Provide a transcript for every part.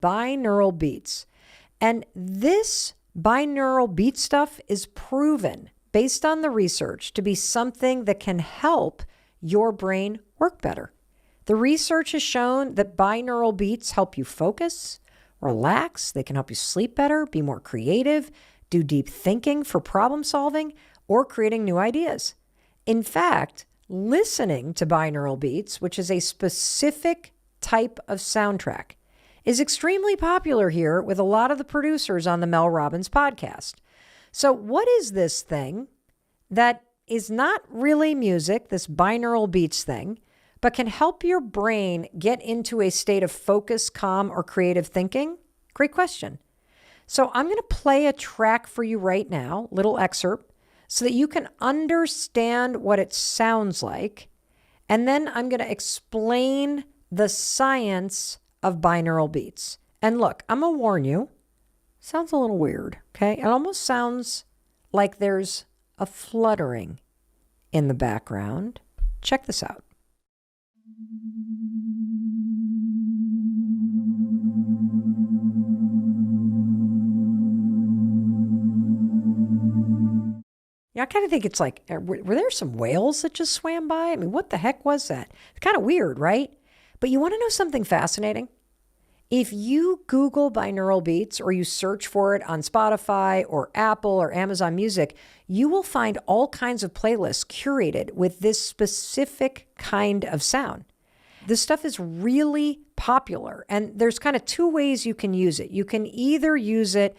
binaural beats. And this binaural beat stuff is proven, based on the research, to be something that can help your brain work better. The research has shown that binaural beats help you focus, relax, they can help you sleep better, be more creative, do deep thinking for problem solving, or creating new ideas. In fact, listening to binaural beats, which is a specific type of soundtrack, is extremely popular here with a lot of the producers on the Mel Robbins podcast. So what is this thing that is not really music, this binaural beats thing, but can help your brain get into a state of focus, calm, or creative thinking? Great question. So I'm going to play a track for you right now, little excerpt, so that you can understand what it sounds like. And then I'm going to explain the science of binaural beats. And look, I'm going to warn you, sounds a little weird, okay? It almost sounds like there's a fluttering in the background. Check this out. Yeah, I kind of think it's like, were there some whales that just swam by? I mean, what the heck was that? It's kind of weird, right? But you want to know something fascinating? If you Google binaural beats or you search for it on Spotify or Apple or Amazon Music, you will find all kinds of playlists curated with this specific kind of sound. This stuff is really popular, and there's kind of two ways you can use it. You can either use it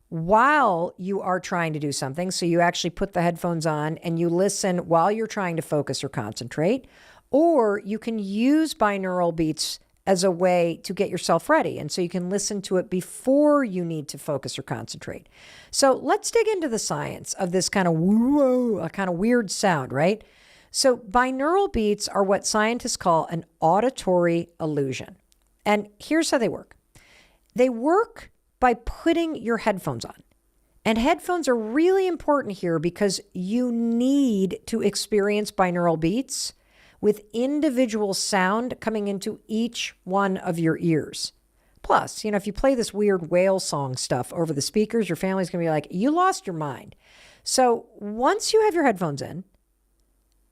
while you are trying to do something, so you actually put the headphones on and you listen while you're trying to focus or concentrate, or you can use binaural beats as a way to get yourself ready. And so you can listen to it before you need to focus or concentrate. So let's dig into the science of this kind of whoa, a kind of weird sound, right? So binaural beats are what scientists call an auditory illusion. And here's how they work. They work by putting your headphones on. And headphones are really important here because you need to experience binaural beats with individual sound coming into each one of your ears. Plus, if you play this weird whale song stuff over the speakers, your family's going to be like, you lost your mind. So once you have your headphones in,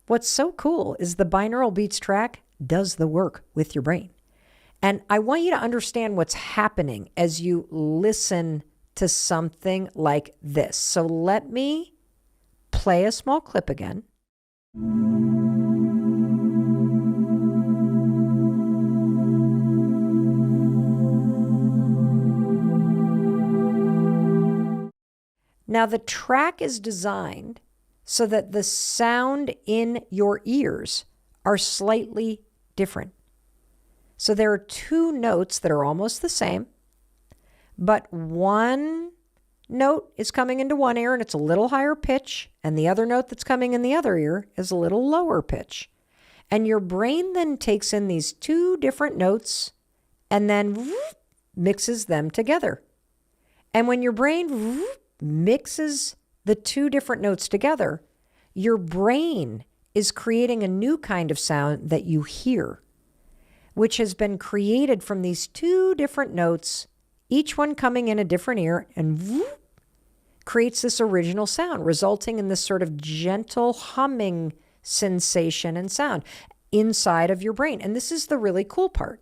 what's so cool is the binaural beats track does the work with your brain. And I want you to understand what's happening as you listen to something like this. So let me play a small clip again. Now, the track is designed so that the sound in your ears are slightly different. So there are two notes that are almost the same, but one note is coming into one ear and it's a little higher pitch, and the other note that's coming in the other ear is a little lower pitch. And your brain then takes in these two different notes and then mixes them together. And when your brain mixes the two different notes together, your brain is creating a new kind of sound that you hear, which has been created from these two different notes, each one coming in a different ear, and creates this original sound, resulting in this sort of gentle humming sensation and sound inside of your brain. And this is the really cool part.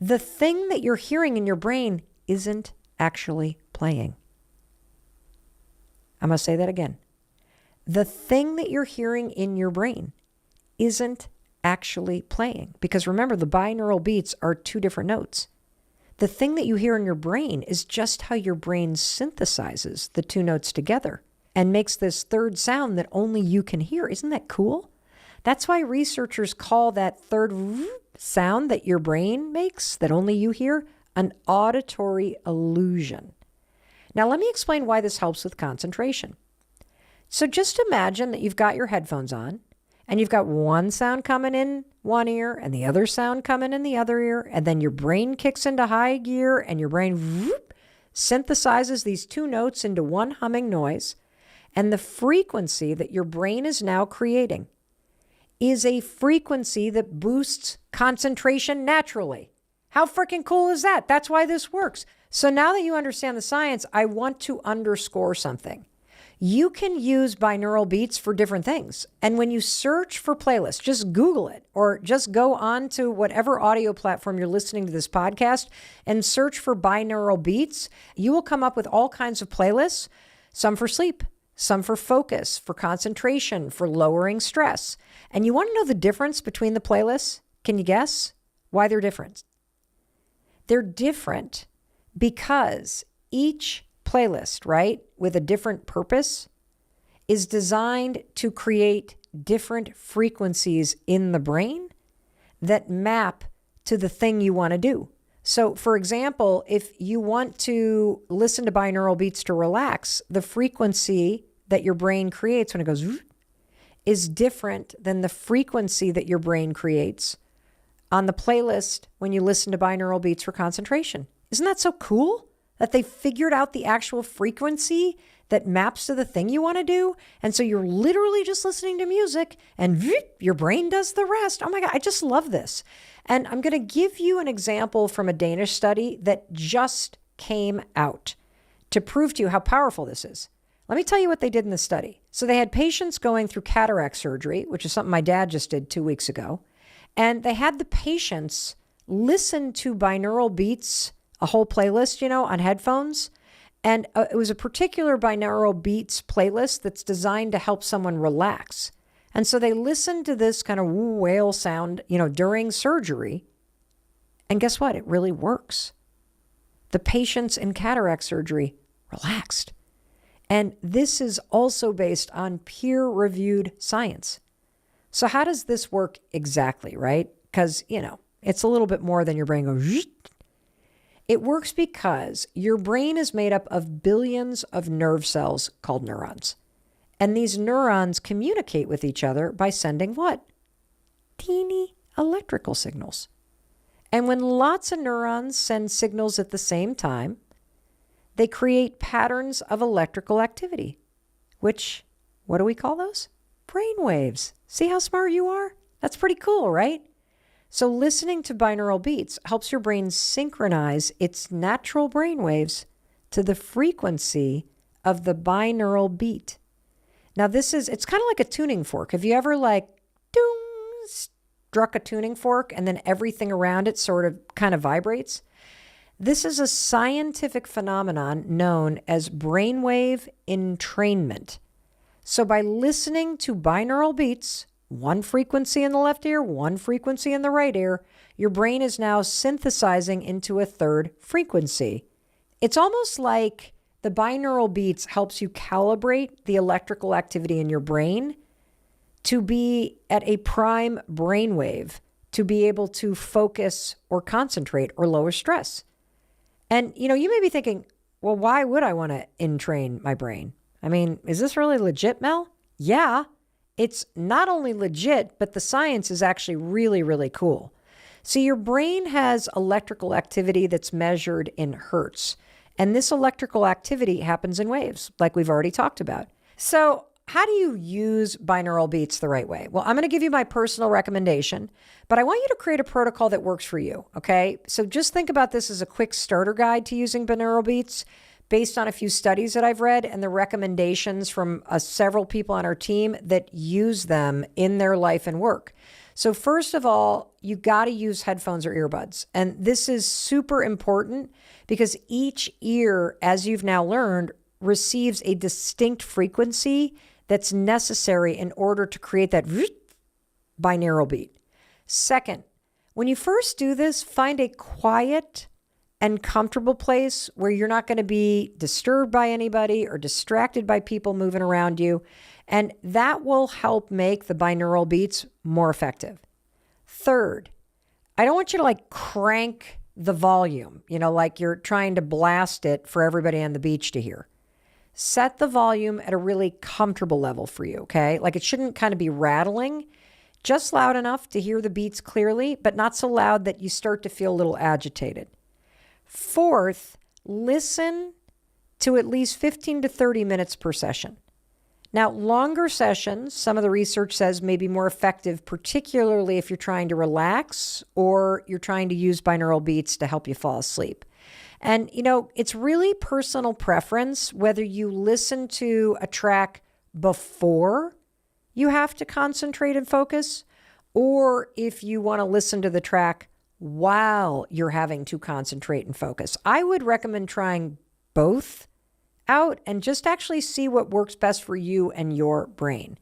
The thing that you're hearing in your brain isn't actually playing. I'm going to say that again. The thing that you're hearing in your brain isn't actually playing. Because remember, the binaural beats are two different notes. The thing that you hear in your brain is just how your brain synthesizes the two notes together and makes this third sound that only you can hear. Isn't that cool? That's why researchers call that third sound that your brain makes, that only you hear, an auditory illusion. Now, let me explain why this helps with concentration. So just imagine that you've got your headphones on and you've got one sound coming in one ear and the other sound coming in the other ear, and then your brain kicks into high gear and your brain synthesizes these two notes into one humming noise. And the frequency that your brain is now creating is a frequency that boosts concentration naturally. How freaking cool is that? That's why this works. So now that you understand the science, I want to underscore something. You can use binaural beats for different things. And when you search for playlists, just Google it or just go on to whatever audio platform you're listening to this podcast and search for binaural beats. You will come up with all kinds of playlists, some for sleep, some for focus, for concentration, for lowering stress. And you want to know the difference between the playlists? Can you guess why they're different? They're different because each playlist, right, with a different purpose, is designed to create different frequencies in the brain that map to the thing you want to do. So, for example, if you want to listen to binaural beats to relax, the frequency that your brain creates when it goes is different than the frequency that your brain creates on the playlist when you listen to binaural beats for concentration. Isn't that so cool? That they figured out the actual frequency that maps to the thing you want to do. And so you're literally just listening to music and your brain does the rest. Oh my God, I just love this. And I'm going to give you an example from a Danish study that just came out to prove to you how powerful this is. Let me tell you what they did in the study. So they had patients going through cataract surgery, which is something my dad just did 2 weeks ago. And they had the patients listen to binaural beats, a whole playlist, on headphones. And it was a particular binaural beats playlist that's designed to help someone relax. And so they listened to this kind of whale sound, during surgery. And guess what? It really works. The patients in cataract surgery relaxed. And this is also based on peer-reviewed science. So how does this work exactly, right? Because, it's a little bit more than your brain goes. It works because your brain is made up of billions of nerve cells called neurons. And these neurons communicate with each other by sending what? Teeny electrical signals. And when lots of neurons send signals at the same time, they create patterns of electrical activity, which, what do we call those? Brain waves. See how smart you are? That's pretty cool, right? So listening to binaural beats helps your brain synchronize its natural brain waves to the frequency of the binaural beat. Now it's kind of like a tuning fork. Have you ever struck a tuning fork and then everything around it sort of kind of vibrates? This is a scientific phenomenon known as brainwave entrainment. So by listening to binaural beats, one frequency in the left ear, one frequency in the right ear, your brain is now synthesizing into a third frequency. It's almost like the binaural beats helps you calibrate the electrical activity in your brain to be at a prime brainwave, to be able to focus or concentrate or lower stress. And, you may be thinking, well, why would I want to entrain my brain? I mean, is this really legit, Mel? Yeah. It's not only legit, but the science is actually really, really cool. See, your brain has electrical activity that's measured in hertz. And this electrical activity happens in waves, like we've already talked about. So how do you use binaural beats the right way? Well, I'm going to give you my personal recommendation, but I want you to create a protocol that works for you, okay? So just think about this as a quick starter guide to using binaural beats, based on a few studies that I've read and the recommendations from several people on our team that use them in their life and work. So first of all, you got to use headphones or earbuds. And this is super important because each ear, as you've now learned, receives a distinct frequency that's necessary in order to create that binaural beat. Second, when you first do this, find a quiet and comfortable place where you're not going to be disturbed by anybody or distracted by people moving around you. And that will help make the binaural beats more effective. Third, I don't want you to crank the volume, like you're trying to blast it for everybody on the beach to hear. Set the volume at a really comfortable level for you, okay? It shouldn't kind of be rattling, just loud enough to hear the beats clearly, but not so loud that you start to feel a little agitated. Fourth, listen to at least 15 to 30 minutes per session. Now, longer sessions, some of the research says may be more effective, particularly if you're trying to relax or you're trying to use binaural beats to help you fall asleep. And, it's really personal preference whether you listen to a track before you have to concentrate and focus, or if you want to listen to the track while you're having to concentrate and focus. I would recommend trying both out and just actually see what works best for you and your brain.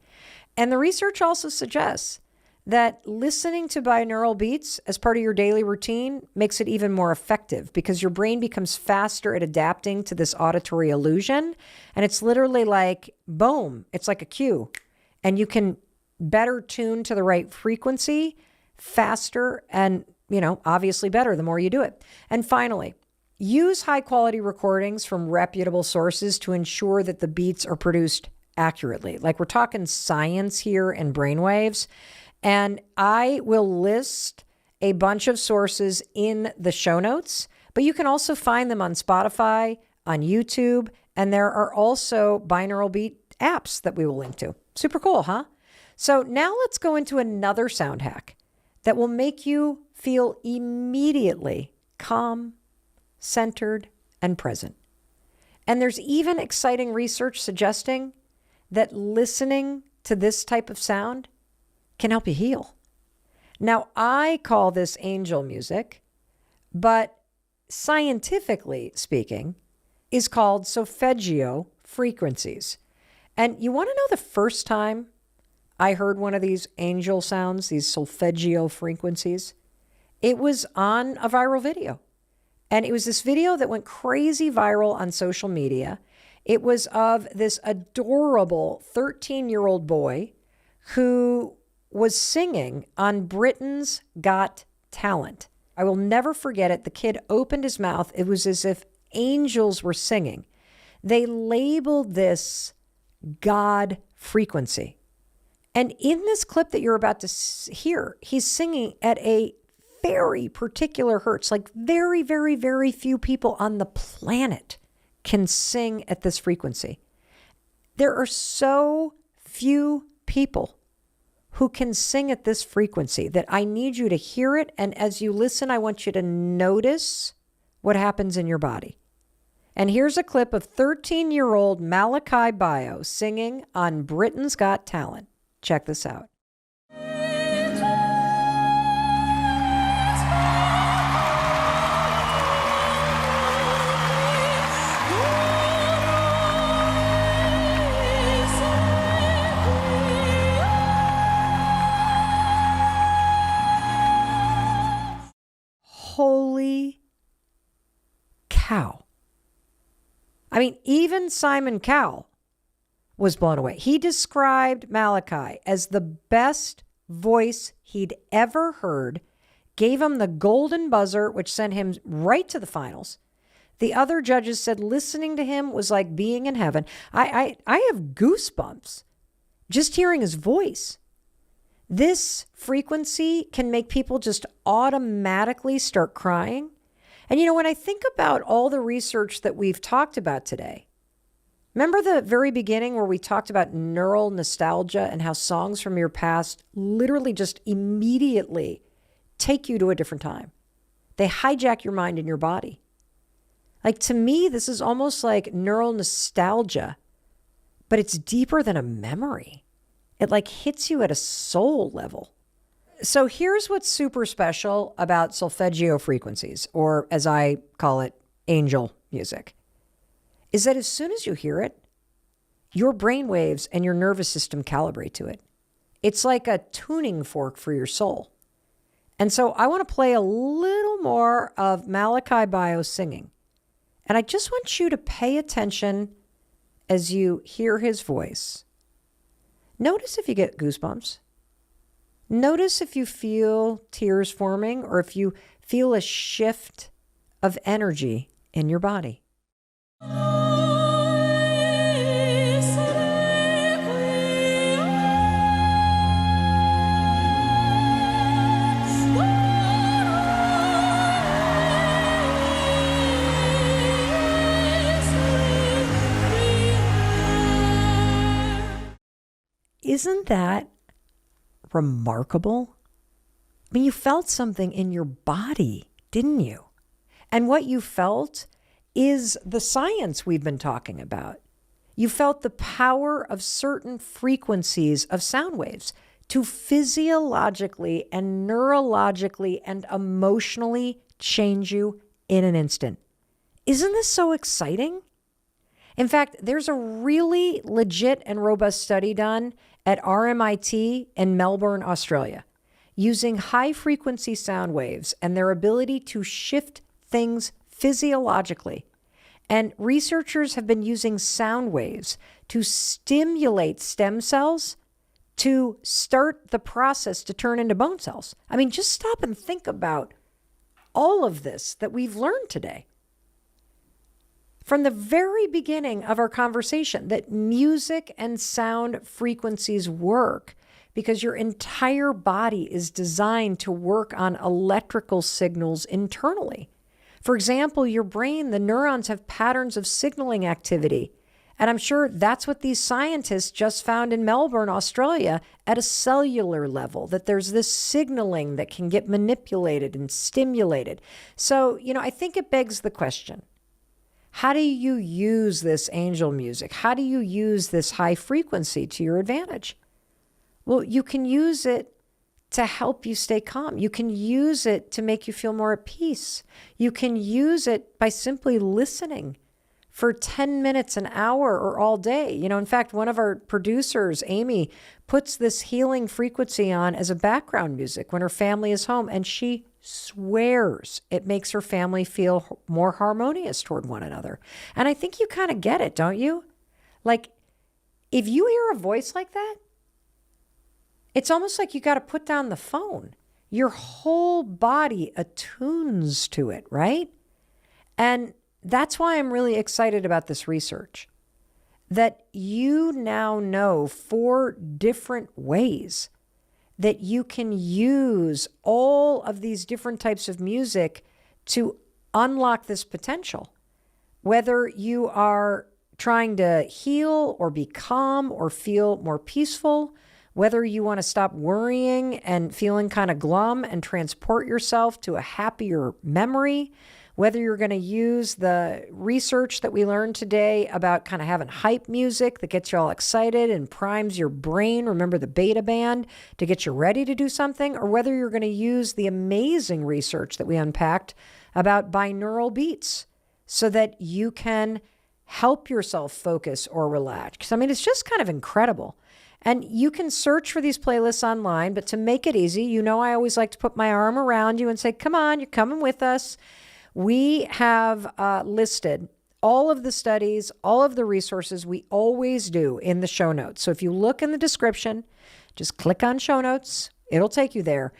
And the research also suggests that listening to binaural beats as part of your daily routine makes it even more effective because your brain becomes faster at adapting to this auditory illusion. And it's literally like, boom, it's like a cue. And you can better tune to the right frequency faster and, obviously better the more you do it. And finally, use high quality recordings from reputable sources to ensure that the beats are produced accurately. Like we're talking science here and brainwaves. And I will list a bunch of sources in the show notes, but you can also find them on Spotify, on YouTube, and there are also binaural beat apps that we will link to. Super cool, huh? So now let's go into another sound hack that will make you feel immediately calm, centered, and present. And there's even exciting research suggesting that listening to this type of sound can help you heal. Now, I call this angel music, but scientifically speaking, is called solfeggio frequencies. And you want to know the first time I heard one of these angel sounds, these solfeggio frequencies? It was on a viral video. And it was this video that went crazy viral on social media. It was of this adorable 13-year-old boy who was singing on Britain's Got Talent. I will never forget it. The kid opened his mouth. It was as if angels were singing. They labeled this God frequency. And in this clip that you're about to hear, he's singing at a very particular hertz. Like very, very, very few people on the planet can sing at this frequency. There are so few people who can sing at this frequency that I need you to hear it. And as you listen, I want you to notice what happens in your body. And here's a clip of 13-year-old Malachi Bio singing on Britain's Got Talent. Check this out. Holy cow. I mean, even Simon Cowell was blown away. He described Malachi as the best voice he'd ever heard, gave him the golden buzzer, which sent him right to the finals. The other judges said listening to him was like being in heaven. I have goosebumps just hearing his voice. This frequency can make people just automatically start crying. And when I think about all the research that we've talked about today, remember the very beginning where we talked about neural nostalgia and how songs from your past literally just immediately take you to a different time? They hijack your mind and your body. Like, to me, this is almost like neural nostalgia, but it's deeper than a memory. It like hits you at a soul level. So here's what's super special about solfeggio frequencies, or as I call it, angel music, is that as soon as you hear it, your brain waves and your nervous system calibrate to it. It's like a tuning fork for your soul. And so I want to play a little more of Malachi Bio singing. And I just want you to pay attention as you hear his voice. Notice if you get goosebumps. Notice if you feel tears forming or if you feel a shift of energy in your body. Isn't that remarkable? I mean, you felt something in your body, didn't you? And what you felt is the science we've been talking about. You felt the power of certain frequencies of sound waves to physiologically and neurologically and emotionally change you in an instant. Isn't this so exciting? In fact, there's a really legit and robust study done at RMIT in Melbourne, Australia, using high frequency sound waves and their ability to shift things physiologically. And researchers have been using sound waves to stimulate stem cells to start the process to turn into bone cells. I mean, just stop and think about all of this that we've learned today. From the very beginning of our conversation, that music and sound frequencies work because your entire body is designed to work on electrical signals internally. For example, your brain, the neurons have patterns of signaling activity. And I'm sure that's what these scientists just found in Melbourne, Australia, at a cellular level, that there's this signaling that can get manipulated and stimulated. So, I think it begs the question, how do you use this angel music? How do you use this high frequency to your advantage? Well, you can use it to help you stay calm. You can use it to make you feel more at peace. You can use it by simply listening for 10 minutes, an hour, or all day. In fact, one of our producers, Amy, puts this healing frequency on as a background music when her family is home, and she swears it makes her family feel more harmonious toward one another. And I think you kind of get it, don't you? Like, if you hear a voice like that, it's almost like you got to put down the phone. Your whole body attunes to it, right? And that's why I'm really excited about this research, that you now know 4 different ways that you can use all of these different types of music to unlock this potential. Whether you are trying to heal or be calm or feel more peaceful, whether you want to stop worrying and feeling kind of glum and transport yourself to a happier memory, whether you're going to use the research that we learned today about kind of having hype music that gets you all excited and primes your brain, remember the beta band, to get you ready to do something, or whether you're going to use the amazing research that we unpacked about binaural beats so that you can help yourself focus or relax. 'Cause, it's just kind of incredible. And you can search for these playlists online, but to make it easy, I always like to put my arm around you and say, come on, you're coming with us. We have listed all of the studies, all of the resources we always do in the show notes. So if you look in the description, just click on show notes. It'll take you there.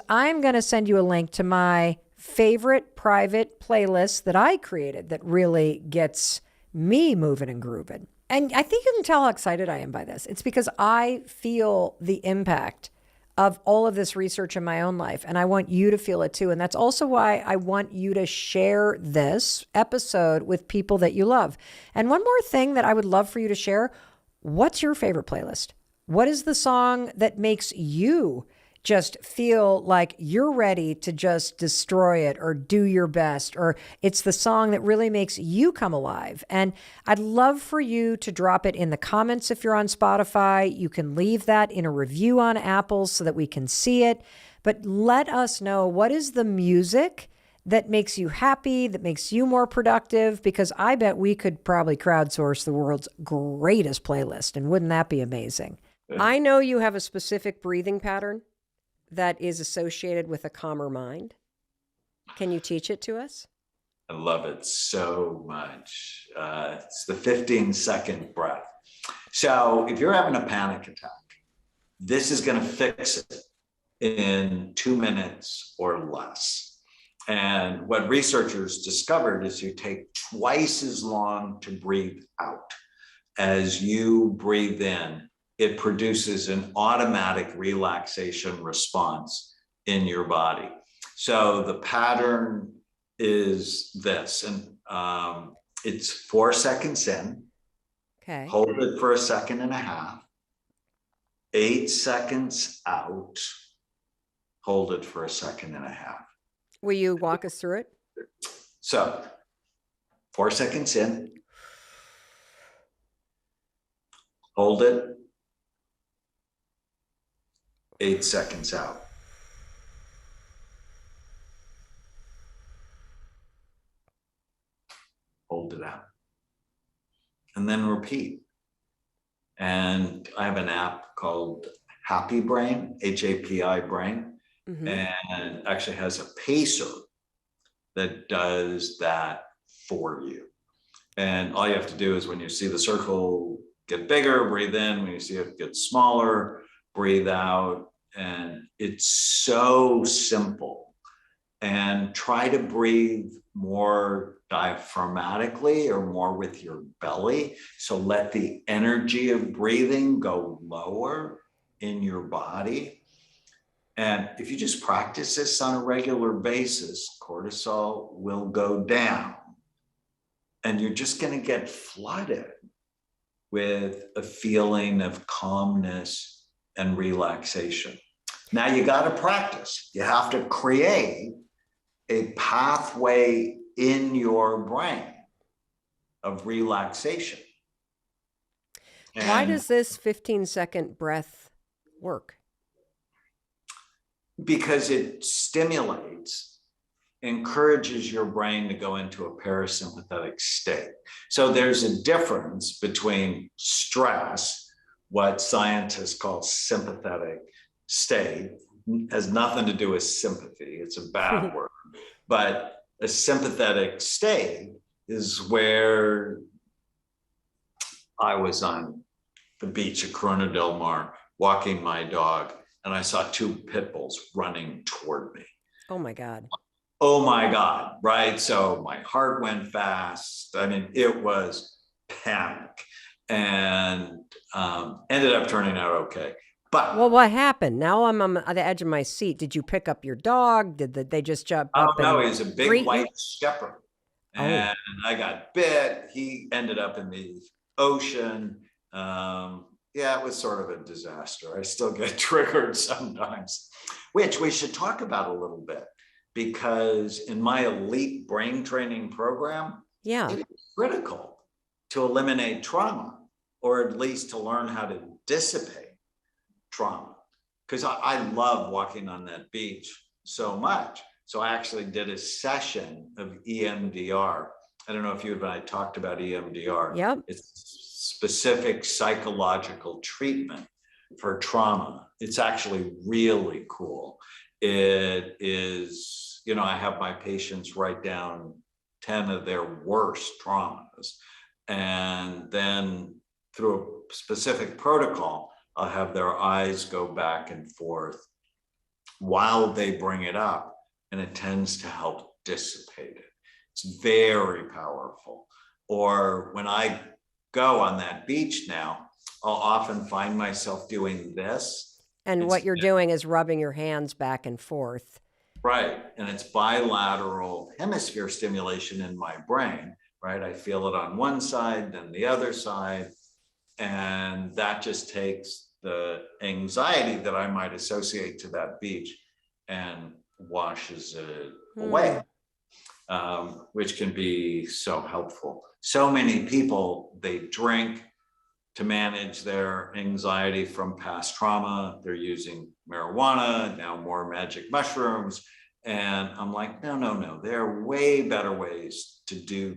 I'm going to send you a link to my favorite private playlist that I created that really gets me moving and grooving. And I think you can tell how excited I am by this. It's because I feel the impact of all of this research in my own life, and I want you to feel it too. And that's also why I want you to share this episode with people that you love. And one more thing that I would love for you to share, what's your favorite playlist? What is the song that makes you just feel like you're ready to just destroy it or do your best, or it's the song that really makes you come alive? And I'd love for you to drop it in the comments if you're on Spotify. You can leave that in a review on Apple so that we can see it. But let us know, what is the music that makes you happy, that makes you more productive? Because I bet we could probably crowdsource the world's greatest playlist. And wouldn't that be amazing? I know you have a specific breathing pattern that is associated with a calmer mind. Can you teach it to us? I love it so much. It's the 15-second breath. So if you're having a panic attack, this is going to fix it in 2 minutes or less. And what researchers discovered is you take twice as long to breathe out as you breathe in. It produces an automatic relaxation response in your body. So the pattern is this, and it's 4 seconds in. Okay. Hold it for 1.5 seconds. 8 seconds out, hold it for a second and a half. Will you walk us through it? So 4 seconds in, hold it, 8 seconds out. Hold it out. And then repeat. And I have an app called Happy Brain, HAPI Brain, and actually has a pacer that does that for you. And all you have to do is when you see the circle get bigger, breathe in. When you see it get smaller, breathe out. And it's so simple. And try to breathe more diaphragmatically or more with your belly. So let the energy of breathing go lower in your body. And if you just practice this on a regular basis, cortisol will go down. And you're just going to get flooded with a feeling of calmness and relaxation. Now you got to practice. You have to create a pathway in your brain of relaxation. Why does this 15-second breath work? Because it stimulates, encourages your brain to go into a parasympathetic state. So there's a difference between stress, what scientists call sympathetic state, has nothing to do with sympathy. It's a bad word. But a sympathetic state is where I was on the beach at Corona del Mar walking my dog, and I saw two pit bulls running toward me. Oh my God. Oh my God, right? So my heart went fast. I mean, it was panic, and ended up turning out okay. But well, what happened? Now I'm on the edge of my seat. Did you pick up your dog? Did they just jump up? Oh no, he's a big white shepherd, and I got bit. He ended up in the ocean. Yeah, it was sort of a disaster. I still get triggered sometimes, which we should talk about a little bit, because in my elite brain training program, it's critical to eliminate trauma, or at least to learn how to dissipate trauma. Because I love walking on that beach so much. So I actually did a session of EMDR. I don't know if you and I talked about EMDR. Yep. It's specific psychological treatment for trauma. It's actually really cool. It is, I have my patients write down 10 of their worst traumas. And then through a specific protocol, I'll have their eyes go back and forth while they bring it up, and it tends to help dissipate it. It's very powerful. Or when I go on that beach now, I'll often find myself doing this. And what you're doing is rubbing your hands back and forth. Right. And it's bilateral hemisphere stimulation in my brain, right? I feel it on one side, then the other side. And that just takes the anxiety that I might associate to that beach and washes it away, which can be so helpful. So many people, they drink to manage their anxiety from past trauma. They're using marijuana, now more magic mushrooms. And I'm like, no. There are way better ways to do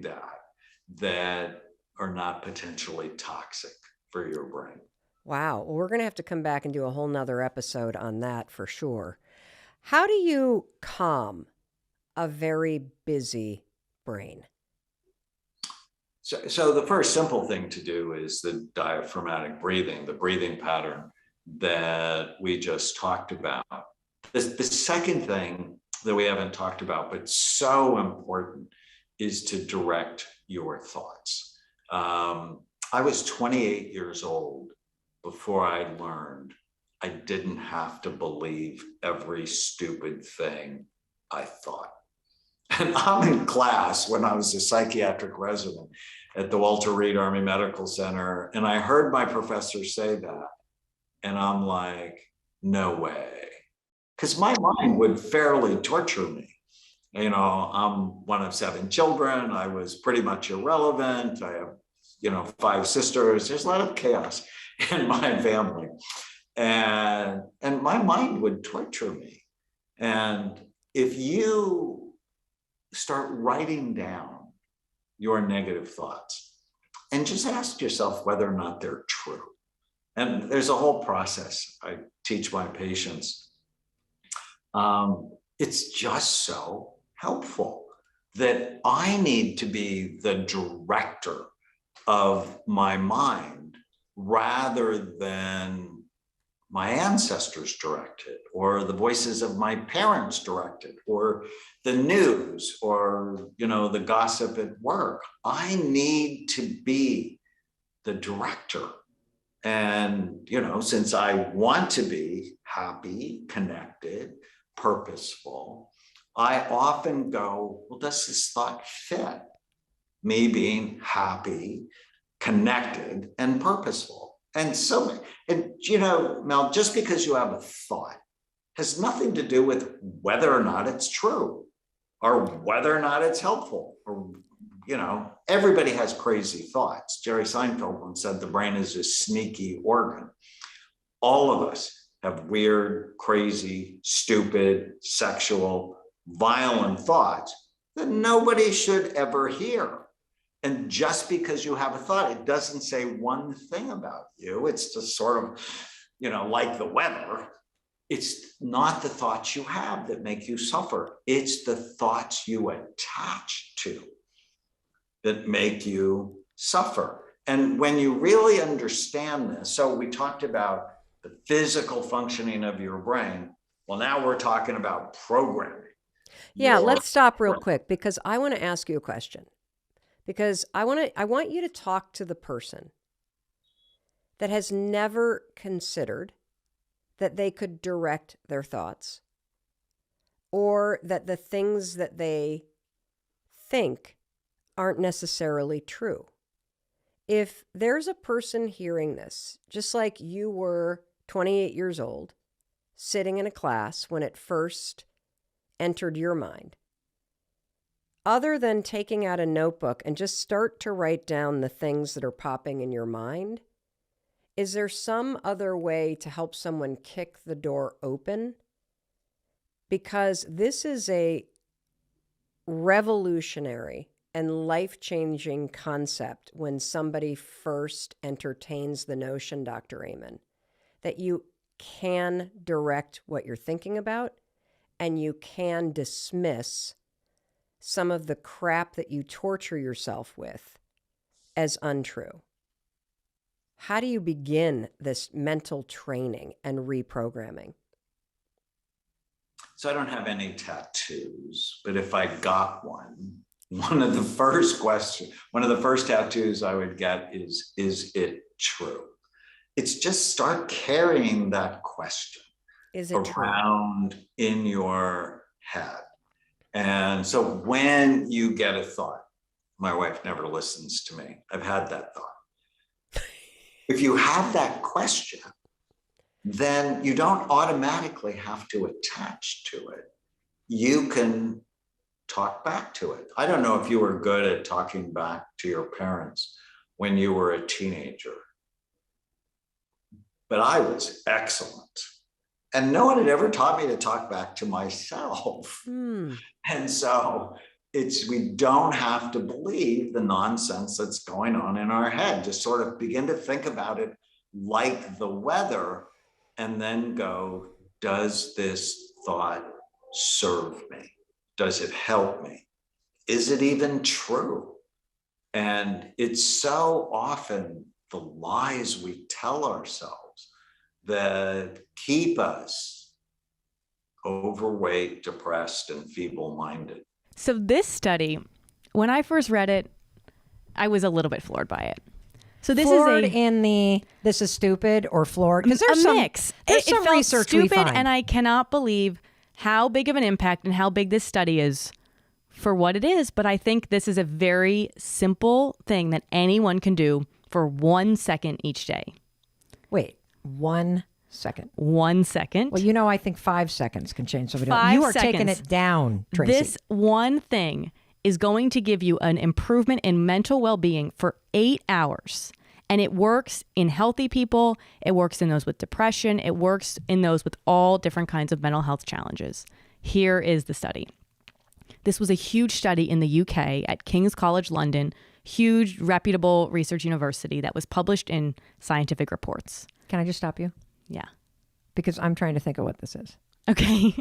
that are not potentially toxic for your brain. Wow. Well, we're going to have to come back and do a whole nother episode on that for sure. How do you calm a very busy brain? So the first simple thing to do is the diaphragmatic breathing, the breathing pattern that we just talked about. The second thing that we haven't talked about, but so important, is to direct your thoughts. I was 28 years old before I learned I didn't have to believe every stupid thing I thought. And I'm in class when I was a psychiatric resident at the Walter Reed Army Medical Center, and I heard my professor say that. And I'm like, no way. Because my mind would fairly torture me. You know, I'm one of 7 children. I was pretty much irrelevant. I have, 5 sisters. There's a lot of chaos in my family. And my mind would torture me. And if you start writing down your negative thoughts and just ask yourself whether or not they're true. And there's a whole process I teach my patients. It's just so helpful that I need to be the director of my mind rather than my ancestors directed, or the voices of my parents directed, or the news, or the gossip at work. I need to be the director. And since I want to be happy, connected, purposeful, I often go, well, does this thought fit me being happy, connected, and purposeful? And Mel, just because you have a thought has nothing to do with whether or not it's true or whether or not it's helpful. Or, everybody has crazy thoughts. Jerry Seinfeld once said the brain is a sneaky organ. All of us have weird, crazy, stupid, sexual, violent thoughts that nobody should ever hear. And just because you have a thought, it doesn't say one thing about you. It's just sort of, like the weather. It's not the thoughts you have that make you suffer. It's the thoughts you attach to that make you suffer. And when you really understand this, so we talked about the physical functioning of your brain. Well, now we're talking about programming. Yeah, let's stop real quick because I want to ask you a question. Because I want you to talk to the person that has never considered that they could direct their thoughts, or that the things that they think aren't necessarily true. If there's a person hearing this, just like you were 28 years old, sitting in a class when it first entered your mind, other than taking out a notebook and just start to write down the things that are popping in your mind, is there some other way to help someone kick the door open? Because this is a revolutionary and life-changing concept when somebody first entertains the notion, Dr. Amen, that you can direct what you're thinking about and you can dismiss some of the crap that you torture yourself with as untrue. How do you begin this mental training and reprogramming? So I don't have any tattoos, but if I got one of the first tattoos I would get is it true? It's just start carrying that question around in your head. And so when you get a thought, my wife never listens to me. I've had that thought. If you have that question, then you don't automatically have to attach to it. You can talk back to it. I don't know if you were good at talking back to your parents when you were a teenager, but I was excellent. And no one had ever taught me to talk back to myself. And so we don't have to believe the nonsense that's going on in our head. Just sort of begin to think about it like the weather and then go, does this thought serve me? Does it help me? Is it even true? And it's so often the lies we tell ourselves that keep us overweight, depressed, and feeble-minded. So this study, when I first read it, I was a little bit floored by it. So this floored is in the this is stupid or floored because there's a mix. There's some felt research stupid, we find, and I cannot believe how big of an impact and how big this study is for what it is. But I think this is a very simple thing that anyone can do for 1 second each day. Wait, 1 second. 1 second. Well, I think 5 seconds can change somebody. 5 You are seconds. taking it down, Tracy. This one thing is going to give you an improvement in mental well-being for 8 hours. And it works in healthy people. It works in those with depression. It works in those with all different kinds of mental health challenges. Here is the study. This was a huge study in the UK at King's College London, huge reputable research university that was published in Scientific Reports. Can I just stop you? Yeah. Because I'm trying to think of what this is. Okay.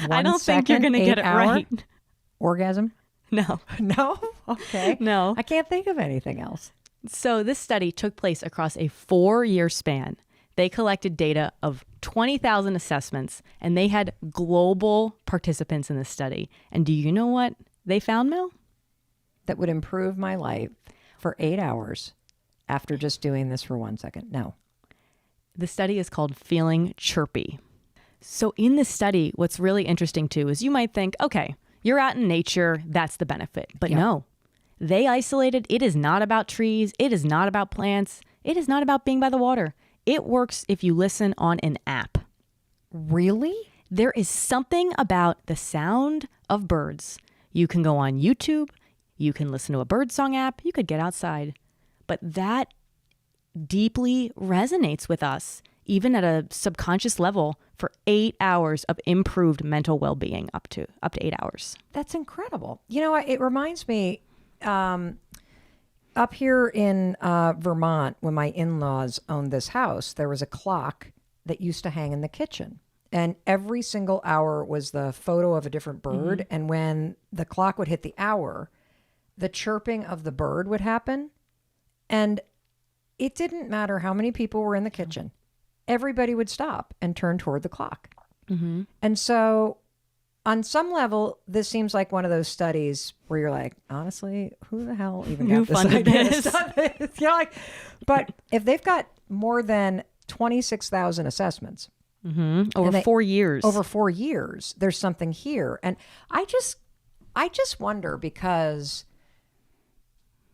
I don't think you're going to get it right. Orgasm? No. No? Okay. No. I can't think of anything else. So this study took place across a 4-year span. They collected data of 20,000 assessments, and they had global participants in this study. And do you know what they found, Mel? That would improve my life for 8 hours after just doing this for 1 second. No. The study is called Feeling Chirpy. So in this study, what's really interesting too is you might think, okay, you're out in nature, that's the benefit. But no, they isolated. It is not about trees. It is not about plants. It is not about being by the water. It works if you listen on an app. Really? There is something about the sound of birds. You can go on YouTube. You can listen to a birdsong app. You could get outside. But that deeply resonates with us, even at a subconscious level, for 8 hours of improved mental well-being, up to 8 hours. That's incredible. It reminds me, up here in Vermont, when my in-laws owned this house, there was a clock that used to hang in the kitchen. And every single hour was the photo of a different bird. Mm-hmm. And when the clock would hit the hour, the chirping of the bird would happen. And it didn't matter how many people were in the kitchen. Everybody would stop and turn toward the clock. Mm-hmm. And so on some level, this seems like one of those studies where you're like, honestly, who the hell even got this idea? But if they've got more than 26,000 assessments over 4 years, over 4 years, there's something here. And I just wonder, because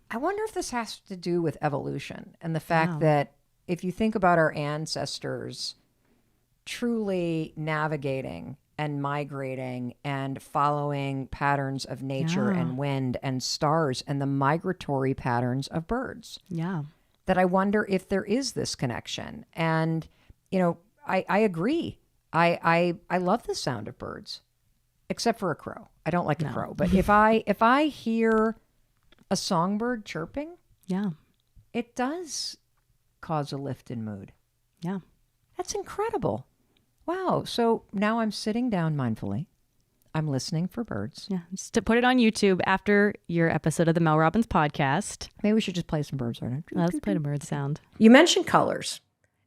I wonder if this has to do with evolution and the fact that if you think about our ancestors truly navigating and migrating and following patterns of nature and wind and stars and the migratory patterns of birds. Yeah. That I wonder if there is this connection. And, I agree. I love the sound of birds, except for a crow. I don't like a crow. But if I hear a songbird chirping, it does cause a lift in mood. Yeah. That's incredible. Wow. So now I'm sitting down mindfully. I'm listening for birds. Yeah. Just to put it on YouTube after your episode of the Mel Robbins podcast. Maybe we should just play some birds right now. Let's play the bird sound. You mentioned colors,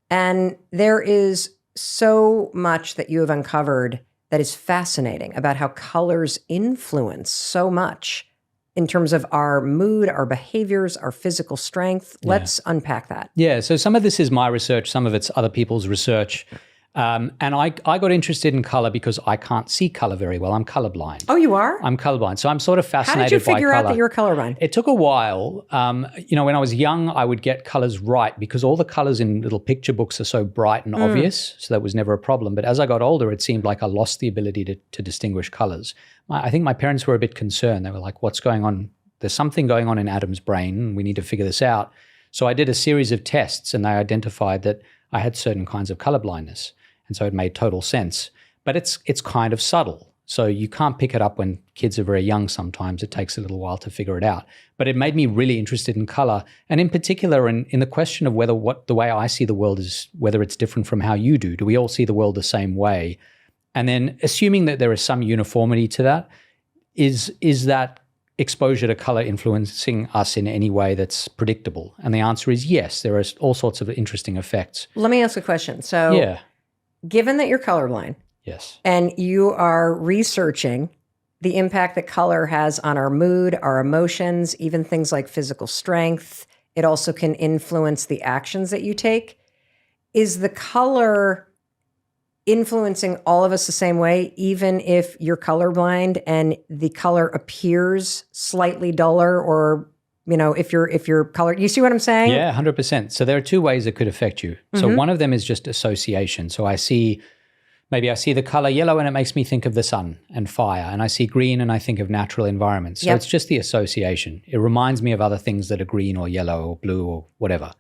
and there is so much that you have uncovered that is fascinating about how colors influence so much in terms of our mood, our behaviors, our physical strength. Let's unpack that. Yeah, so some of this is my research, some of it's other people's research. And I got interested in color because I can't see color very well. I'm colorblind. Oh, you are? I'm colorblind. So I'm sort of fascinated by color. How did you figure out that you were colorblind? It took a while. When I was young, I would get colors right because all the colors in little picture books are so bright and obvious. So that was never a problem. But as I got older, it seemed like I lost the ability to distinguish colors. I think my parents were a bit concerned. They were like, what's going on? There's something going on in Adam's brain. We need to figure this out. So I did a series of tests and they identified that I had certain kinds of colorblindness. And so it made total sense. But it's kind of subtle. So you can't pick it up when kids are very young sometimes. It takes a little while to figure it out. But it made me really interested in color. And in particular, in the question of the way I see the world is whether it's different from how you do. Do we all see the world the same way? And then assuming that there is some uniformity to that, is that exposure to color influencing us in any way that's predictable? And the answer is yes. There are all sorts of interesting effects. Let me ask a question. So given that you're colorblind, yes, and you are researching the impact that color has on our mood, our emotions, even things like physical strength, it also can influence the actions that you take. Is the color influencing all of us the same way, even if you're colorblind and the color appears slightly duller or if you're colored. You see what I'm saying? Yeah, 100%. So there are two ways it could affect you. So one of them is just association. So maybe I see the color yellow and it makes me think of the sun and fire. And I see green and I think of natural environments. So it's just the association. It reminds me of other things that are green or yellow or blue or whatever.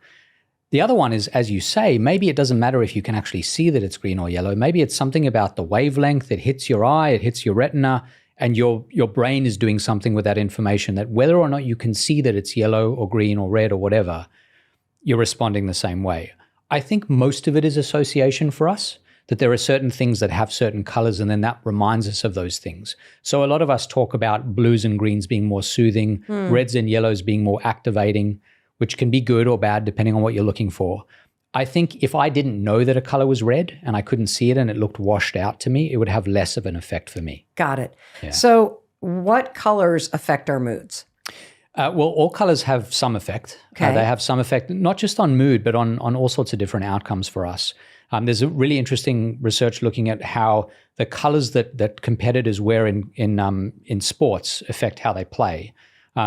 The other one is, as you say, maybe it doesn't matter if you can actually see that it's green or yellow. Maybe it's something about the wavelength. It hits your eye, it hits your retina, and your brain is doing something with that information that whether or not you can see that it's yellow or green or red or whatever, you're responding the same way. I think most of it is association for us, that there are certain things that have certain colors and then that reminds us of those things. So a lot of us talk about blues and greens being more soothing, reds and yellows being more activating, which can be good or bad depending on what you're looking for. I think if I didn't know that a color was red and I couldn't see it and it looked washed out to me, it would have less of an effect for me. Got it. Yeah. So what colors affect our moods? Well, all colors have some effect. Okay. They have some effect, not just on mood, but on all sorts of different outcomes for us. There's a really interesting research looking at how the colors that competitors wear in sports affect how they play.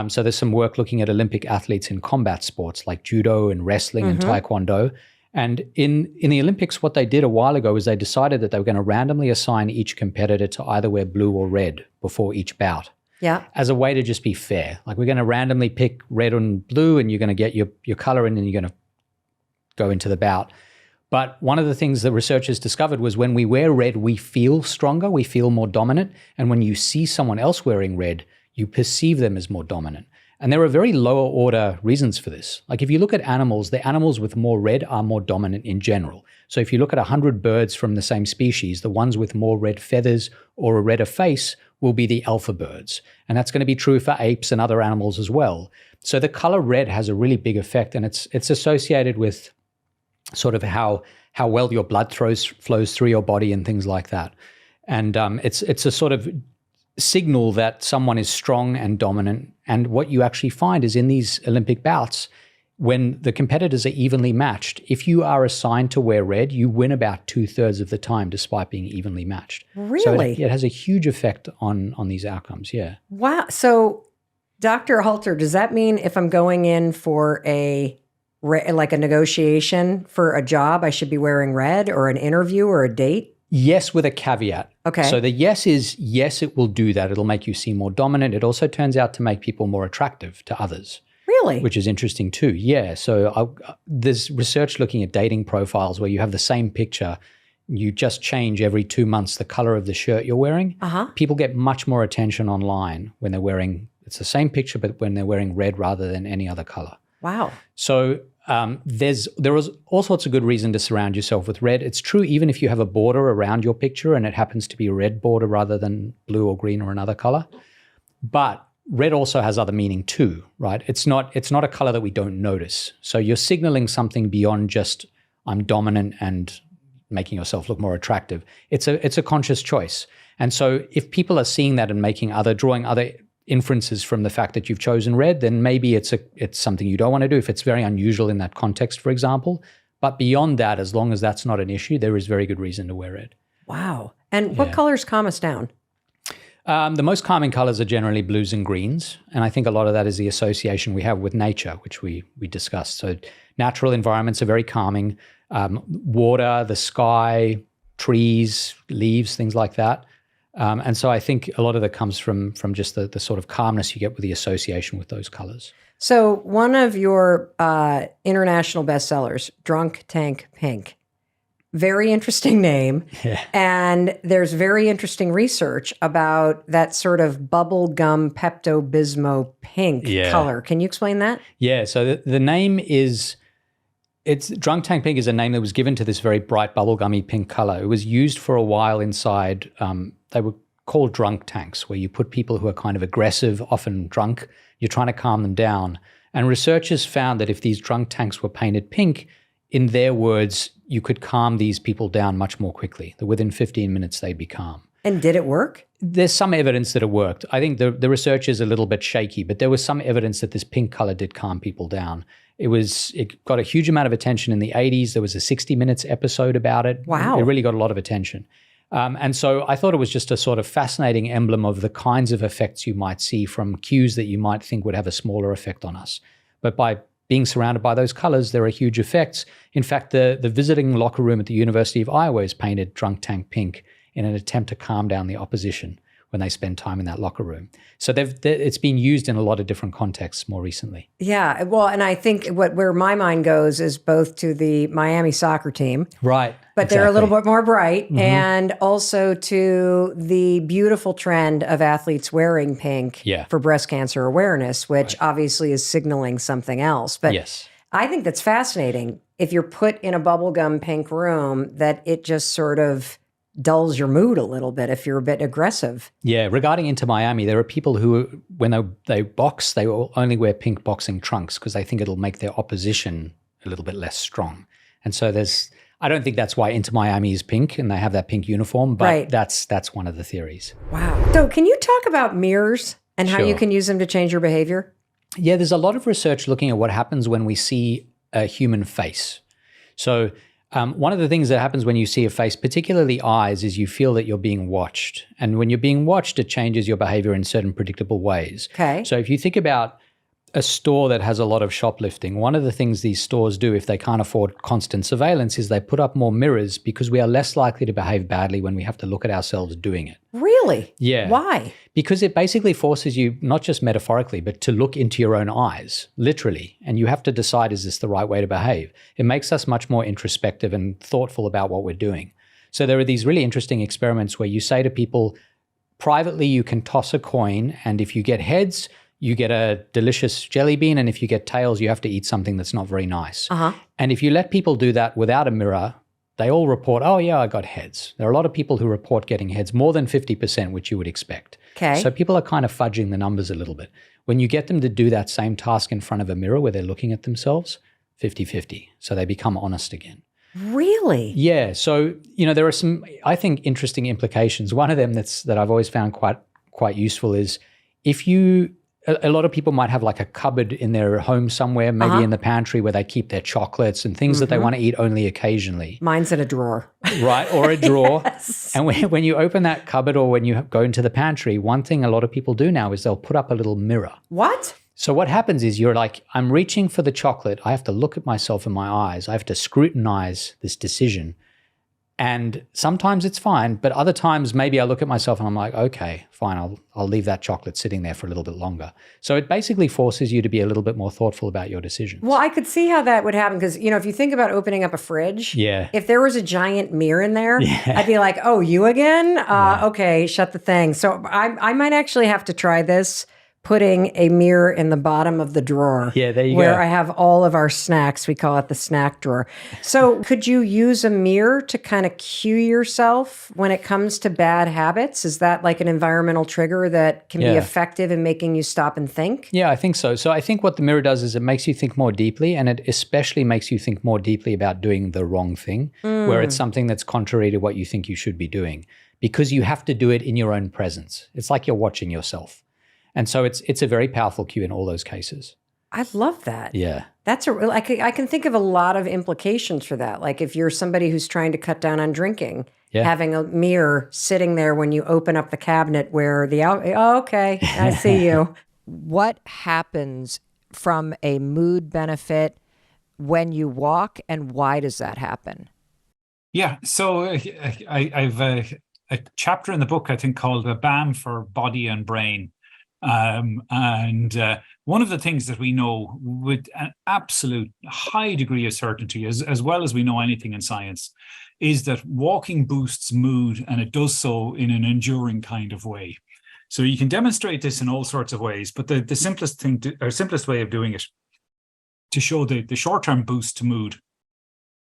So there's some work looking at Olympic athletes in combat sports like judo and wrestling and taekwondo. And in the Olympics, what they did a while ago is they decided that they were going to randomly assign each competitor to either wear blue or red before each bout. Yeah. As a way to just be fair. Like we're going to randomly pick red and blue and you're going to get your color and then you're going to go into the bout. But one of the things that researchers discovered was when we wear red, we feel stronger, we feel more dominant. And when you see someone else wearing red, you perceive them as more dominant. And there are very lower order reasons for this. Like if you look at animals, the animals with more red are more dominant in general. So if you look at 100 birds from the same species, the ones with more red feathers or a redder face will be the alpha birds. And that's going to be true for apes and other animals as well. So the color red has a really big effect, and it's associated with sort of how well your blood flows through your body and things like that. And it's a sort of signal that someone is strong and dominant. And what you actually find is in these Olympic bouts, when the competitors are evenly matched, if you are assigned to wear red, you win about 2/3 of the time despite being evenly matched. Really? So it has a huge effect on these outcomes, yeah. Wow. So Dr. Halter, does that mean if I'm going in for like a negotiation for a job, I should be wearing red, or an interview or a date? Yes, with a caveat. Okay. So the yes is, yes, it will do that. It'll make you seem more dominant. It also turns out to make people more attractive to others. Really? Which is interesting too. Yeah. So there's research looking at dating profiles where you have the same picture. You just change every 2 months the color of the shirt you're wearing. People get much more attention online when they're wearing, it's the same picture, but when they're wearing red rather than any other color. Wow. So there was all sorts of good reason to surround yourself with red. It's true even if you have a border around your picture and it happens to be a red border rather than blue or green or another color. But red also has other meaning too, right? It's not a color that we don't notice. So you're signaling something beyond just I'm dominant and making yourself look more attractive. It's a conscious choice. And so if people are seeing that and drawing other inferences from the fact that you've chosen red, then maybe it's something you don't want to do if it's very unusual in that context, for example. But beyond that, as long as that's not an issue, there is very good reason to wear red. Wow. And what colors calm us down? The most calming colors are generally blues and greens. And I think a lot of that is the association we have with nature, which we discussed. So natural environments are very calming. Water, the sky, trees, leaves, things like that. And so I think a lot of that comes from just the sort of calmness you get with the association with those colors. So one of your international bestsellers, Drunk Tank Pink, very interesting name. Yeah. And there's very interesting research about that sort of bubblegum Pepto-Bismol pink color. Can you explain that? Yeah. So the name is... Drunk Tank Pink is a name that was given to this very bright bubblegummy pink color. It was used for a while inside, they were called drunk tanks, where you put people who are kind of aggressive, often drunk, you're trying to calm them down. And researchers found that if these drunk tanks were painted pink, in their words, you could calm these people down much more quickly, that within 15 minutes they'd be calm. And did it work? There's some evidence that it worked. I think the research is a little bit shaky, but there was some evidence that this pink color did calm people down. It got a huge amount of attention in the 80s. There was a 60 Minutes episode about it. Wow. It really got a lot of attention. And so I thought it was just a sort of fascinating emblem of the kinds of effects you might see from cues that you might think would have a smaller effect on us. But by being surrounded by those colors, there are huge effects. In fact, the visiting locker room at the University of Iowa is painted drunk tank pink in an attempt to calm down the opposition when they spend time in that locker room. So it's been used in a lot of different contexts more recently. Yeah, well, and I think where my mind goes is both to the Miami soccer team. Right. But they're a little bit more bright, and also to the beautiful trend of athletes wearing pink for breast cancer awareness, which obviously is signaling something else. But yes. I think that's fascinating. If you're put in a bubblegum pink room, that it just sort of dulls your mood a little bit if you're a bit aggressive. Yeah, regarding Inter Miami, there are people who, when they box, they will only wear pink boxing trunks because they think it'll make their opposition a little bit less strong. And so I don't think that's why Inter Miami is pink and they have that pink uniform, but that's one of the theories. Wow. So can you talk about mirrors and how you can use them to change your behavior? Yeah, there's a lot of research looking at what happens when we see a human face. So one of the things that happens when you see a face, particularly eyes, is you feel that you're being watched. And when you're being watched, it changes your behavior in certain predictable ways. Okay. So if you think about a store that has a lot of shoplifting, one of the things these stores do if they can't afford constant surveillance is they put up more mirrors because we are less likely to behave badly when we have to look at ourselves doing it. Really? Yeah. Why? Because it basically forces you, not just metaphorically, but to look into your own eyes, literally. And you have to decide, is this the right way to behave? It makes us much more introspective and thoughtful about what we're doing. So there are these really interesting experiments where you say to people, privately, you can toss a coin, and if you get heads, you get a delicious jelly bean, and if you get tails, you have to eat something that's not very nice. And if you let people do that without a mirror, they all report, oh yeah, I got heads. There are a lot of people who report getting heads, more than 50%, which you would expect. Okay. So people are kind of fudging the numbers a little bit. When you get them to do that same task in front of a mirror where they're looking at themselves, 50-50. So they become honest again. Really? Yeah. So, there are some, I think, interesting implications. One of them that I've always found quite useful is if a lot of people might have like a cupboard in their home somewhere, maybe in the pantry where they keep their chocolates and things that they want to eat only occasionally. Mine's in a drawer. Right, or a drawer. Yes. And when you open that cupboard or when you go into the pantry, one thing a lot of people do now is they'll put up a little mirror. What? So what happens is you're like, I'm reaching for the chocolate. I have to look at myself in my eyes. I have to scrutinize this decision. And sometimes it's fine, but other times maybe I look at myself and I'm like, okay, fine, I'll leave that chocolate sitting there for a little bit longer. So it basically forces you to be a little bit more thoughtful about your decisions. Well, I could see how that would happen because, if you think about opening up a fridge, if there was a giant mirror in there, I'd be like, oh, you again? Okay, shut the thing. So I might actually have to try this, putting a mirror in the bottom of the drawer. Yeah, there you where go. I have all of our snacks. We call it the snack drawer. So could you use a mirror to kind of cue yourself when it comes to bad habits? Is that like an environmental trigger that can be effective in making you stop and think? Yeah, I think so. So I think what the mirror does is it makes you think more deeply, and it especially makes you think more deeply about doing the wrong thing, where it's something that's contrary to what you think you should be doing, because you have to do it in your own presence. It's like you're watching yourself. And so it's a very powerful cue in all those cases. I love that. Yeah. That's I can think of a lot of implications for that. Like if you're somebody who's trying to cut down on drinking, having a mirror sitting there when you open up the cabinet where okay, I see you. What happens from a mood benefit when you walk, and why does that happen? Yeah. So I've a chapter in the book, I think, called "A Balm for Body and Brain." And one of the things that we know with an absolute high degree of certainty, as well as we know anything in science, is that walking boosts mood, and it does so in an enduring kind of way. So you can demonstrate this in all sorts of ways, but the simplest way of doing it to show the short-term boost to mood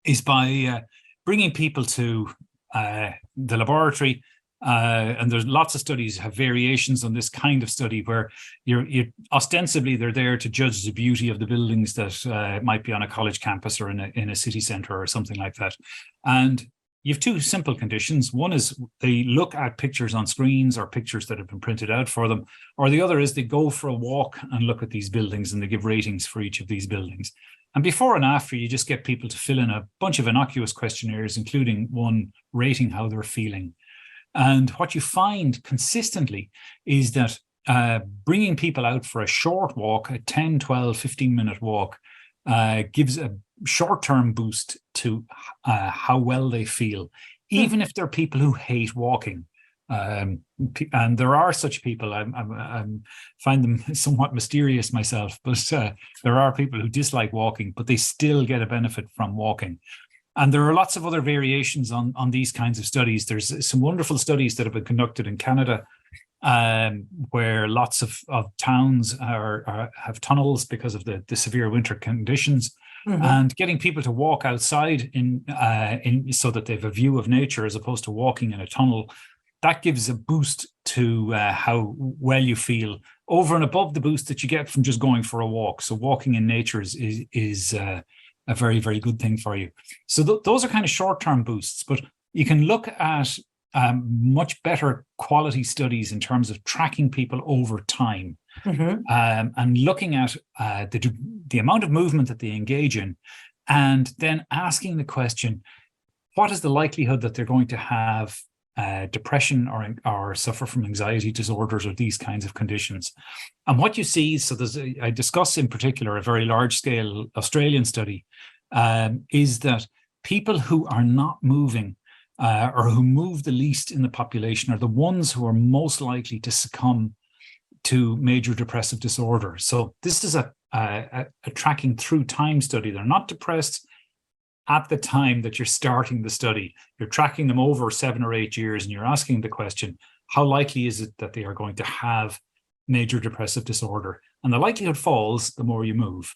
is by bringing people to the laboratory. And there's lots of studies have variations on this kind of study where you're ostensibly they're there to judge the beauty of the buildings that might be on a college campus or in a city center or something like that. And you have two simple conditions. One is they look at pictures on screens or pictures that have been printed out for them, or the other is they go for a walk and look at these buildings and they give ratings for each of these buildings. And before and after, you just get people to fill in a bunch of innocuous questionnaires, including one rating how they're feeling. And what you find consistently is that bringing people out for a short walk, a 10, 12, 15-minute walk, gives a short-term boost to how well they feel, even if they're people who hate walking. And there are such people. I find them somewhat mysterious myself, but there are people who dislike walking, but they still get a benefit from walking. And there are lots of other variations on these kinds of studies. There's some wonderful studies that have been conducted in Canada, where lots of towns have tunnels because of the severe winter conditions, and getting people to walk outside in so that they have a view of nature as opposed to walking in a tunnel. That gives a boost to how well you feel over and above the boost that you get from just going for a walk. So walking in nature is a very, very good thing for you. So those are kind of short-term boosts, but you can look at much better quality studies in terms of tracking people over time, and looking at the amount of movement that they engage in, and then asking the question, what is the likelihood that they're going to have depression or suffer from anxiety disorders or these kinds of conditions? And what you see, so I discuss in particular a very large-scale Australian study, is that people who are not moving or who move the least in the population are the ones who are most likely to succumb to major depressive disorder. So this is a tracking through time study. They're not depressed at the time that you're starting the study. You're tracking them over 7 or 8 years, and you're asking the question, how likely is it that they are going to have major depressive disorder? And the likelihood falls the more you move.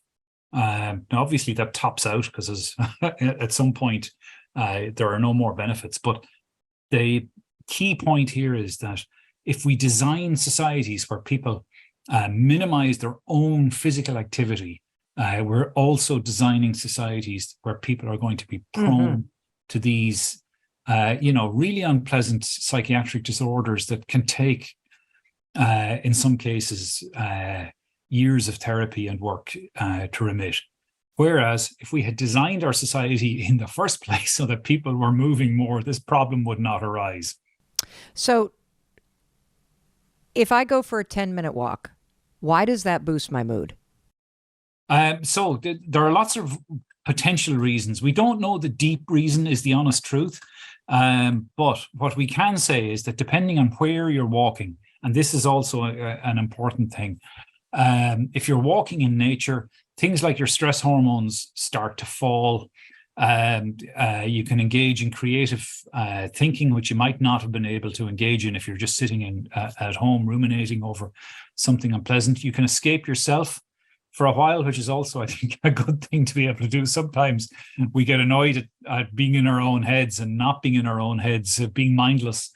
Now, obviously, that tops out because at some point there are no more benefits. But the key point here is that if we design societies where people minimize their own physical activity, we're also designing societies where people are going to be prone to these, really unpleasant psychiatric disorders that can take, in some cases, years of therapy and work to remit. Whereas if we had designed our society in the first place so that people were moving more, this problem would not arise. So if I go for a 10-minute walk, why does that boost my mood? So there are lots of potential reasons. We don't know the deep reason, is the honest truth. But what we can say is that depending on where you're walking, and this is also an important thing, if you're walking in nature, things like your stress hormones start to fall. You can engage in creative thinking, which you might not have been able to engage in if you're just sitting at home ruminating over something unpleasant. You can escape yourself for a while, which is also, I think, a good thing to be able to do. Sometimes we get annoyed at being in our own heads, and not being in our own heads, being mindless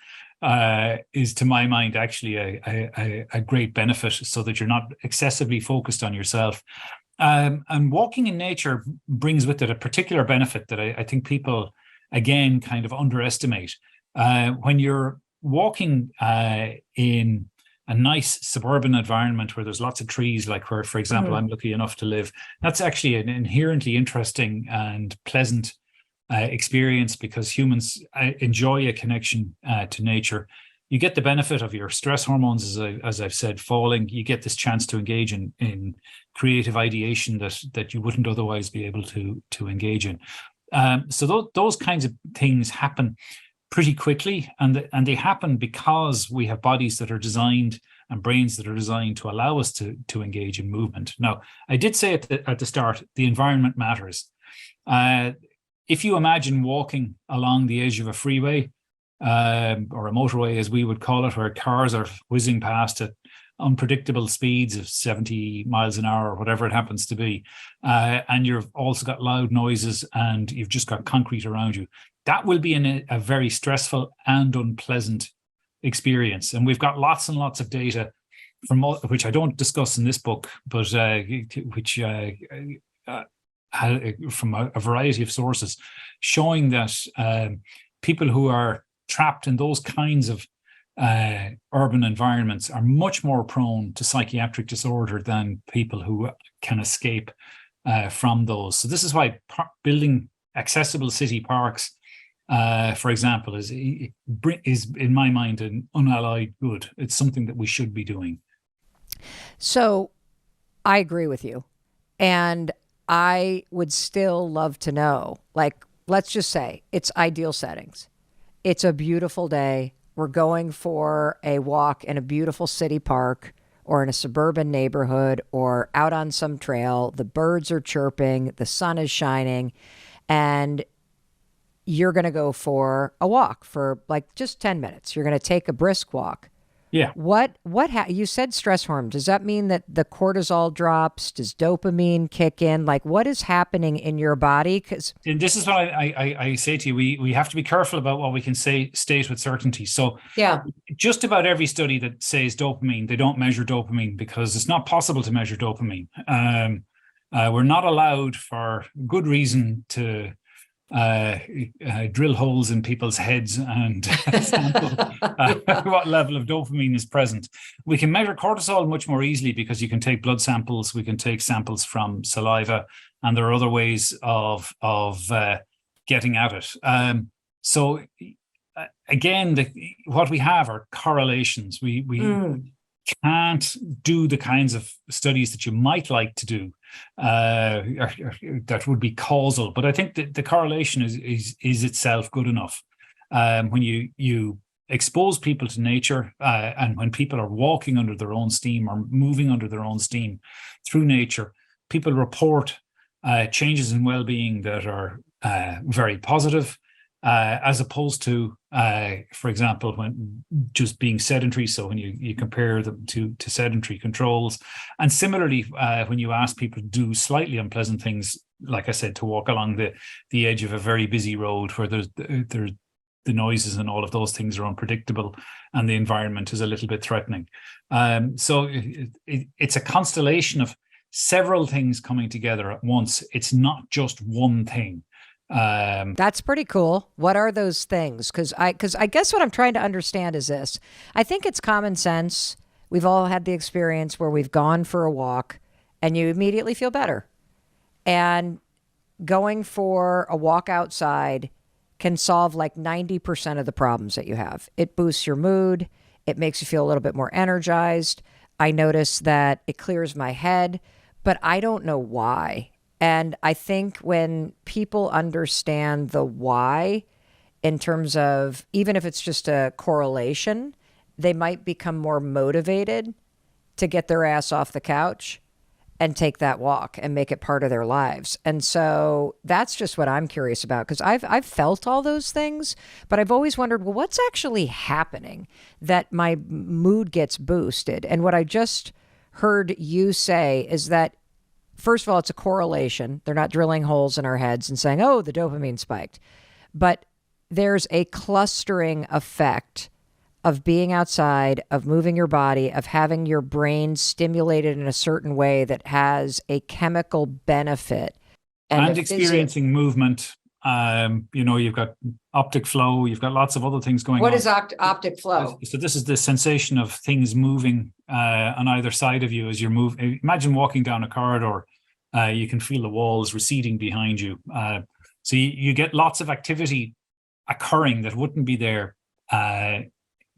is, to my mind, actually a great benefit, so that you're not excessively focused on yourself. And walking in nature brings with it a particular benefit that I think people, again, kind of underestimate. When you're walking in a nice suburban environment where there's lots of trees, like where, for example, I'm lucky enough to live, that's actually an inherently interesting and pleasant experience, because humans enjoy a connection to nature. You get the benefit of your stress hormones, as I've said, falling. You get this chance to engage in creative ideation that you wouldn't otherwise be able to engage in. So those kinds of things happen pretty quickly, and they happen because we have bodies that are designed and brains that are designed to allow us to engage in movement. Now, I did say at the start, the environment matters. If you imagine walking along the edge of a freeway, or a motorway, as we would call it, where cars are whizzing past at unpredictable speeds of 70 miles an hour or whatever it happens to be, and you've also got loud noises and you've just got concrete around you, that will be a very stressful and unpleasant experience. And we've got lots and lots of data from which I don't discuss in this book, but which from a variety of sources, showing that people who are trapped in those kinds of urban environments are much more prone to psychiatric disorder than people who can escape from those. So this is why building accessible city parks for example, is in my mind an unalloyed good. It's something that we should be doing. So I agree with you. And I would still love to know, like, let's just say it's ideal settings. It's a beautiful day. We're going for a walk in a beautiful city park or in a suburban neighborhood or out on some trail. The birds are chirping, the sun is shining, and you're going to go for a walk for like just 10 minutes. You're going to take a brisk walk. Yeah. You said stress hormone. Does that mean that the cortisol drops? Does dopamine kick in? Like, what is happening in your body? And this is what I say to you. We have to be careful about what we can state with certainty. So yeah, just about every study that says dopamine, they don't measure dopamine because it's not possible to measure dopamine. We're not allowed, for good reason, to drill holes in people's heads and sample what level of dopamine is present. We can measure cortisol much more easily because you can take blood samples, we can take samples from saliva, and there are other ways of getting at it. So again, what we have are correlations. We can't do the kinds of studies that you might like to do that would be causal, but I think that the correlation is itself good enough. When you expose people to nature, and when people are walking under their own steam or moving under their own steam through nature, people report changes in well-being that are very positive, as opposed to, for example, when just being sedentary. So when you compare them to sedentary controls, and similarly, when you ask people to do slightly unpleasant things, like I said, to walk along the edge of a very busy road where there's the noises and all of those things are unpredictable and the environment is a little bit threatening. So it's a constellation of several things coming together at once. It's not just one thing. That's pretty cool. What are those things? Because I guess what I'm trying to understand is this. I think it's common sense. We've all had the experience where we've gone for a walk and you immediately feel better. And going for a walk outside can solve like 90% of the problems that you have. It boosts your mood. It makes you feel a little bit more energized. I notice that it clears my head, but I don't know why. And I think when people understand the why, in terms of, even if it's just a correlation, they might become more motivated to get their ass off the couch and take that walk and make it part of their lives. And so that's just what I'm curious about, because I've felt all those things, but I've always wondered, well, what's actually happening that my mood gets boosted? And what I just heard you say is that, first of all, it's a correlation. They're not drilling holes in our heads and saying, oh, the dopamine spiked. But there's a clustering effect of being outside, of moving your body, of having your brain stimulated in a certain way that has a chemical benefit. And experiencing movement. You've got optic flow, you've got lots of other things going on. What is optic flow? So this is the sensation of things moving on either side of you as you're moving. Imagine walking down a corridor. You can feel the walls receding behind you. So you get lots of activity occurring that wouldn't be there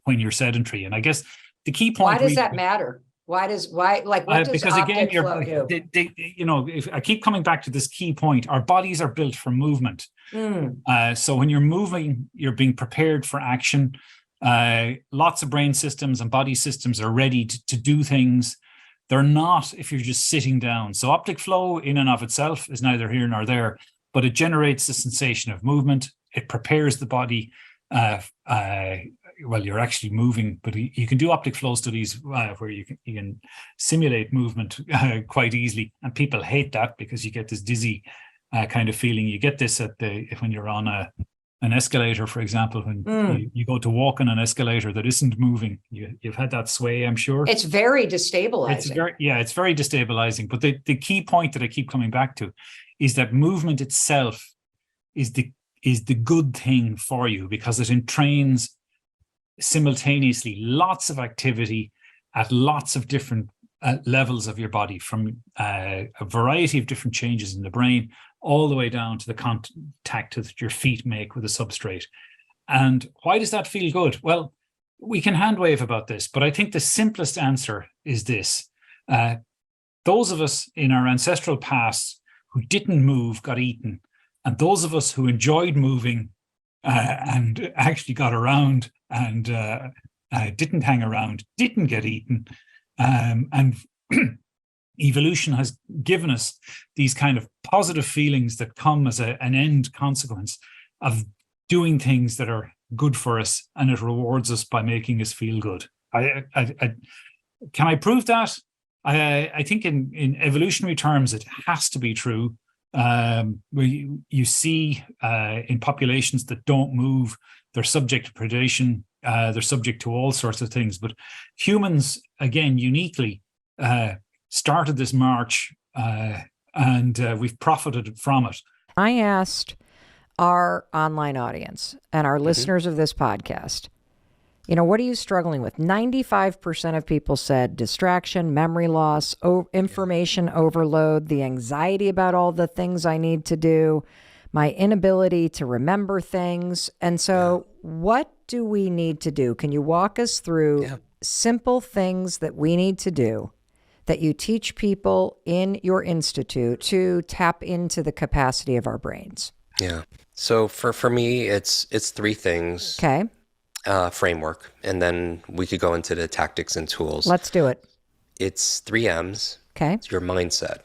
when you're sedentary. And I guess the key point. Why does that matter? What does because optic again, flow do? If I keep coming back to this key point, our bodies are built for movement. So when you're moving, you're being prepared for action. Lots of brain systems and body systems are ready to do things. They're not if you're just sitting down. So optic flow in and of itself is neither here nor there, but it generates the sensation of movement. It prepares the body. You're actually moving, but you can do optic flow studies where you can simulate movement quite easily, and people hate that because you get this dizzy kind of feeling. You get this when you're on an escalator, for example, when you go to walk on an escalator that isn't moving. You've had that sway, I'm sure. It's very destabilizing. It's very destabilizing. But the key point that I keep coming back to is that movement itself is the good thing for you, because it entrains simultaneously lots of activity at lots of different levels of your body, from a variety of different changes in the brain, all the way down to the contact that your feet make with a substrate. And why does that feel good? Well, we can hand wave about this, but I think the simplest answer is this. Those of us in our ancestral past who didn't move got eaten. And those of us who enjoyed moving and actually got around and didn't hang around didn't get eaten. And evolution has given us these kind of positive feelings that come as an end consequence of doing things that are good for us, and it rewards us by making us feel good. Can I prove that? I think in evolutionary terms, it has to be true. Where you see in populations that don't move, they're subject to predation, they're subject to all sorts of things. But humans, again, uniquely, started this march, and we've profited from it. I asked our online audience and our listeners of this podcast, what are you struggling with? 95% of people said distraction, memory loss, information overload, the anxiety about all the things I need to do, my inability to remember things. And so what do we need to do? Can you walk us through simple things that we need to do that you teach people in your institute to tap into the capacity of our brains? Yeah. So for me, it's three things. Okay. Framework, and then we could go into the tactics and tools. Let's do it. It's 3 M's. Okay. It's your mindset.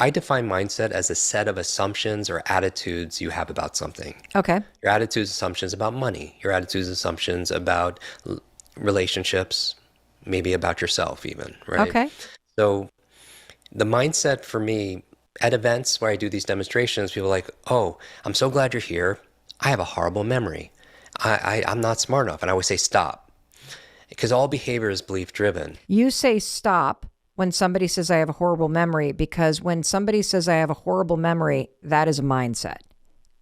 I define mindset as a set of assumptions or attitudes you have about something. Okay. Your attitudes, assumptions about money. Your attitudes, assumptions about relationships, maybe about yourself even, right? Okay. So the mindset for me, at events where I do these demonstrations, people are like, oh, I'm so glad you're here. I have a horrible memory. I'm not smart enough. And I always say stop, because all behavior is belief driven. You say stop when somebody says I have a horrible memory, because when somebody says I have a horrible memory, that is a mindset.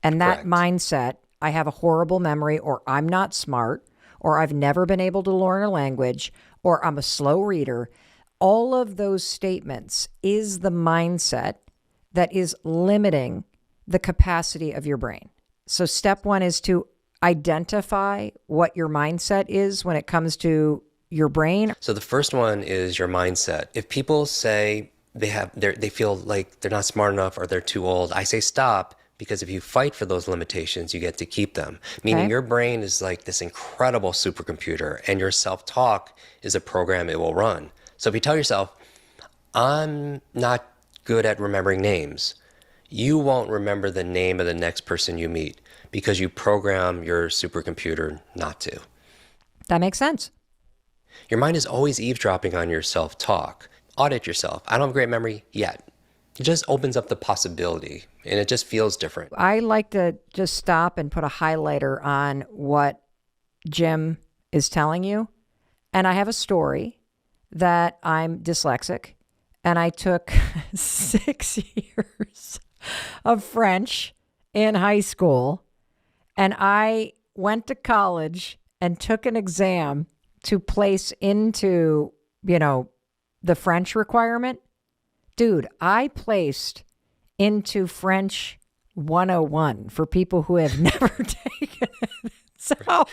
And that Correct. mindset, I have a horrible memory, or I'm not smart, or I've never been able to learn a language, or I'm a slow reader. All of those statements is the mindset that is limiting the capacity of your brain. So step one is to identify what your mindset is when it comes to your brain. So the first one is your mindset. If people say they feel like they're not smart enough or they're too old, I say stop, because if you fight for those limitations, you get to keep them. Meaning your brain is like this incredible supercomputer, and your self-talk is a program it will run. So if you tell yourself, I'm not good at remembering names, you won't remember the name of the next person you meet, because you program your supercomputer not to. That makes sense. Your mind is always eavesdropping on your self-talk. Audit yourself. I don't have a great memory yet. It just opens up the possibility, and it just feels different. I like to just stop and put a highlighter on what Jim is telling you. And I have a story that I'm dyslexic, and I took 6 years of French in high school. And I went to college and took an exam to place into, the French requirement. Dude, I placed into French 101 for people who have never taken it. So,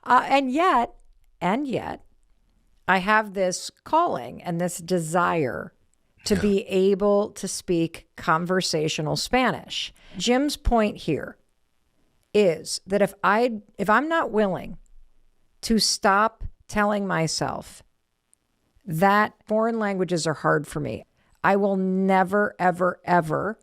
and yet, I have this calling and this desire to be able to speak conversational Spanish. Jim's point here is that if I'm not willing to stop telling myself that foreign languages are hard for me, I will never, ever, ever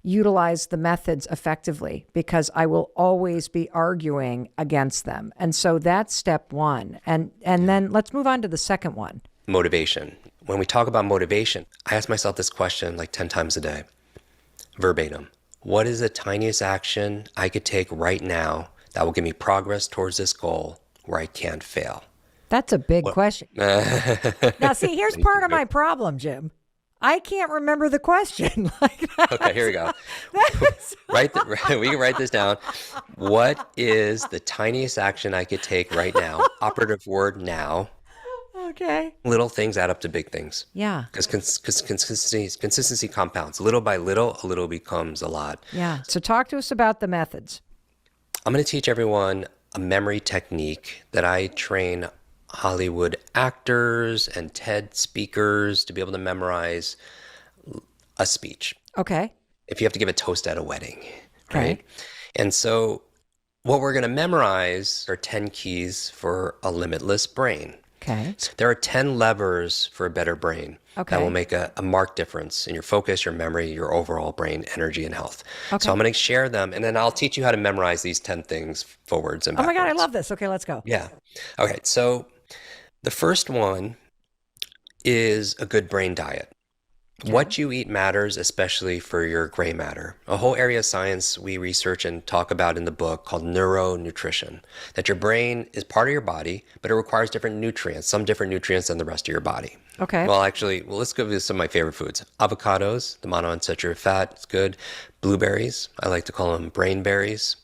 utilize the methods effectively, because I will always be arguing against them. And so that's step one. And then let's move on to the second one. Motivation. When we talk about motivation, I ask myself this question like 10 times a day, verbatim. What is the tiniest action I could take right now that will give me progress towards this goal where I can't fail? That's a big question. Now, see, here's part of my problem, Jim. I can't remember the question. Okay, here we go. We can write this down. What is the tiniest action I could take right now? Operative word now. Okay. Little things add up to big things. Yeah. Because consistency compounds. Little by little, a little becomes a lot. Yeah. So talk to us about the methods. I'm going to teach everyone a memory technique that I train Hollywood actors and TED speakers to be able to memorize a speech. Okay. If you have to give a toast at a wedding, Okay. right? And so what we're going to memorize are 10 keys for a limitless brain. Okay. There are 10 levers for a better brain Okay. that will make a marked difference in your focus, your memory, your overall brain energy and health. Okay. So I'm going to share them, and then I'll teach you how to memorize these 10 things forwards and Oh my backwards. God, I love this. Okay, let's go. Yeah. Okay, so the first one is a good brain diet. Okay. What you eat matters, especially for your gray matter. A whole area of science we research and talk about in the book called neuronutrition, that your brain is part of your body, but it requires different nutrients, some different nutrients than the rest of your body. Okay. Well, let's go with some of my favorite foods. Avocados, the monounsaturated fat, it's good. Blueberries, I like to call them brain berries.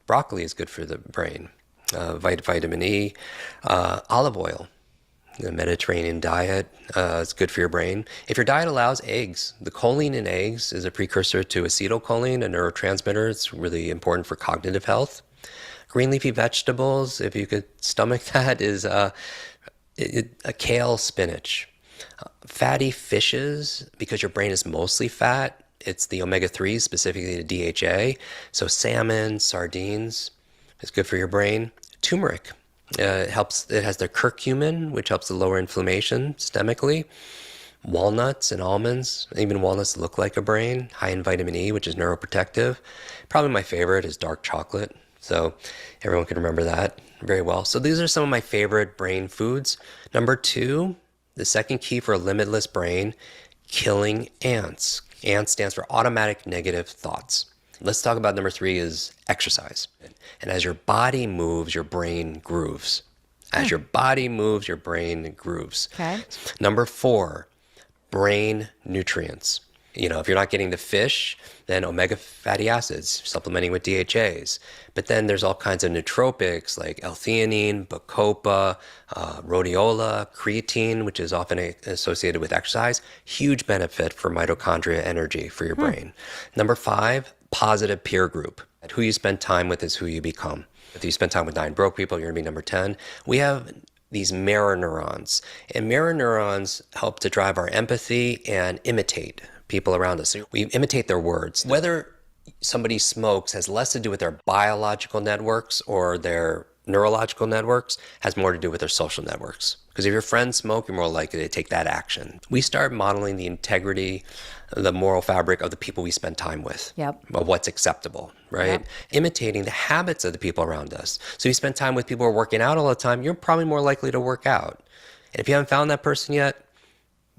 Broccoli is good for the brain. Vitamin E, olive oil. The Mediterranean diet is good for your brain. If your diet allows eggs, the choline in eggs is a precursor to acetylcholine, a neurotransmitter. It's really important for cognitive health. Green leafy vegetables, if you could stomach that, is a kale, spinach. Fatty fishes, because your brain is mostly fat, it's the omega-3s, specifically the DHA. So salmon, sardines is good for your brain. Turmeric. It has the curcumin, which helps to lower inflammation systemically. Walnuts and almonds, even walnuts look like a brain. High in vitamin E, which is neuroprotective. Probably my favorite is dark chocolate. So everyone can remember that very well. So these are some of my favorite brain foods. Number 2, the second key for a limitless brain, killing ants. ANTS stands for automatic negative thoughts. Let's talk about number 3 is exercise. And as your body moves, your brain grooves. As your body moves, your brain grooves. Okay. Number 4, brain nutrients. If you're not getting the fish, then omega fatty acids, supplementing with DHAs. But then there's all kinds of nootropics like L-theanine, Bacopa, rhodiola, creatine, which is often associated with exercise. Huge benefit for mitochondria energy for your brain. Number 5, positive peer group. Who you spend time with is who you become. If you spend time with 9 broke people, you're going to be number 10. We have these mirror neurons, and mirror neurons help to drive our empathy and imitate people around us. We imitate their words. Whether somebody smokes has less to do with their biological networks or their neurological networks, has more to do with their social networks. Because if your friends smoke, you're more likely to take that action. We start modeling the integrity, the moral fabric of the people we spend time with. Yep. Of what's acceptable, right? Yep. Imitating the habits of the people around us. So you spend time with people who are working out all the time, you're probably more likely to work out. And if you haven't found that person yet,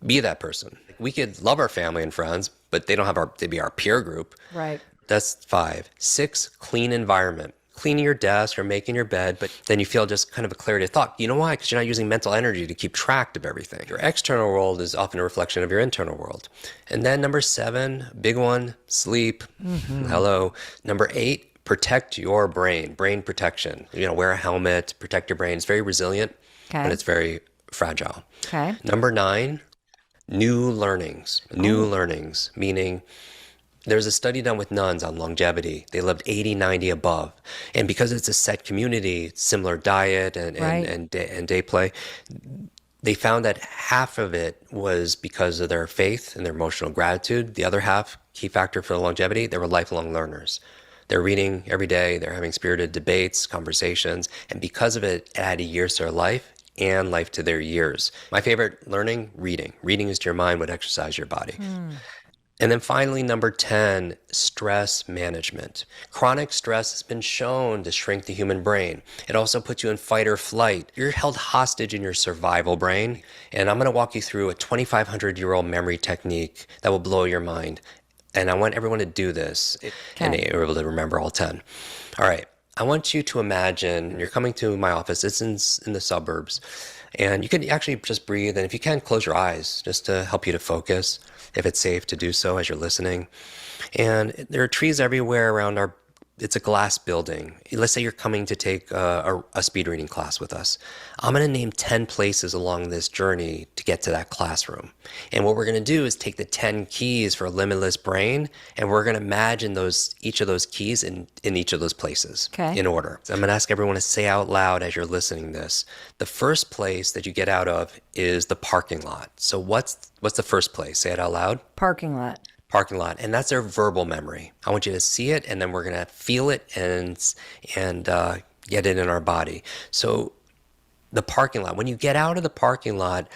be that person. We could love our family and friends, but they don't have to be our peer group. Right. That's 5. 6, clean environment. Cleaning your desk or making your bed, but then you feel just kind of a clarity of thought. You know why? Because you're not using mental energy to keep track of everything. Your external world is often a reflection of your internal world. And then number 7, big one, sleep. Hello. Number 8, protect your brain. Brain protection. Wear a helmet, protect your brain. It's very resilient, Okay. but it's very fragile. Okay. Number 9, new learnings. New learnings, meaning there's a study done with nuns on longevity. They lived 80, 90 above. And because it's a set community, similar diet and day play, they found that half of it was because of their faith and their emotional gratitude. The other half, key factor for the longevity, they were lifelong learners. They're reading every day. They're having spirited debates, conversations. And because of it, it added years to their life and life to their years. My favorite learning, reading. Reading is to your mind what exercises your body. And then finally, number 10, stress management. Chronic stress has been shown to shrink the human brain. It also puts you in fight or flight. You're held hostage in your survival brain. And I'm going to walk you through a 2,500-year-old memory technique that will blow your mind. And I want everyone to do this, and you're able to remember all 10. All right. I want you to imagine you're coming to my office. It's in the suburbs. And you can actually just breathe. And if you can, close your eyes just to help you to focus, if it's safe to do so as you're listening. And there are trees everywhere around our it's a glass building. Let's say you're coming to take a speed reading class with us. I'm going to name 10 places along this journey to get to that classroom. And what we're going to do is take the 10 keys for a limitless brain, and we're going to imagine each of those keys in each of those places in order. So I'm going to ask everyone to say out loud as you're listening to this. The first place that you get out of is the parking lot. So what's the first place? Say it out loud. Parking lot. Parking lot, and that's their verbal memory. I want you to see it, and then we're gonna feel it and get it in our body. So the parking lot, when you get out of the parking lot,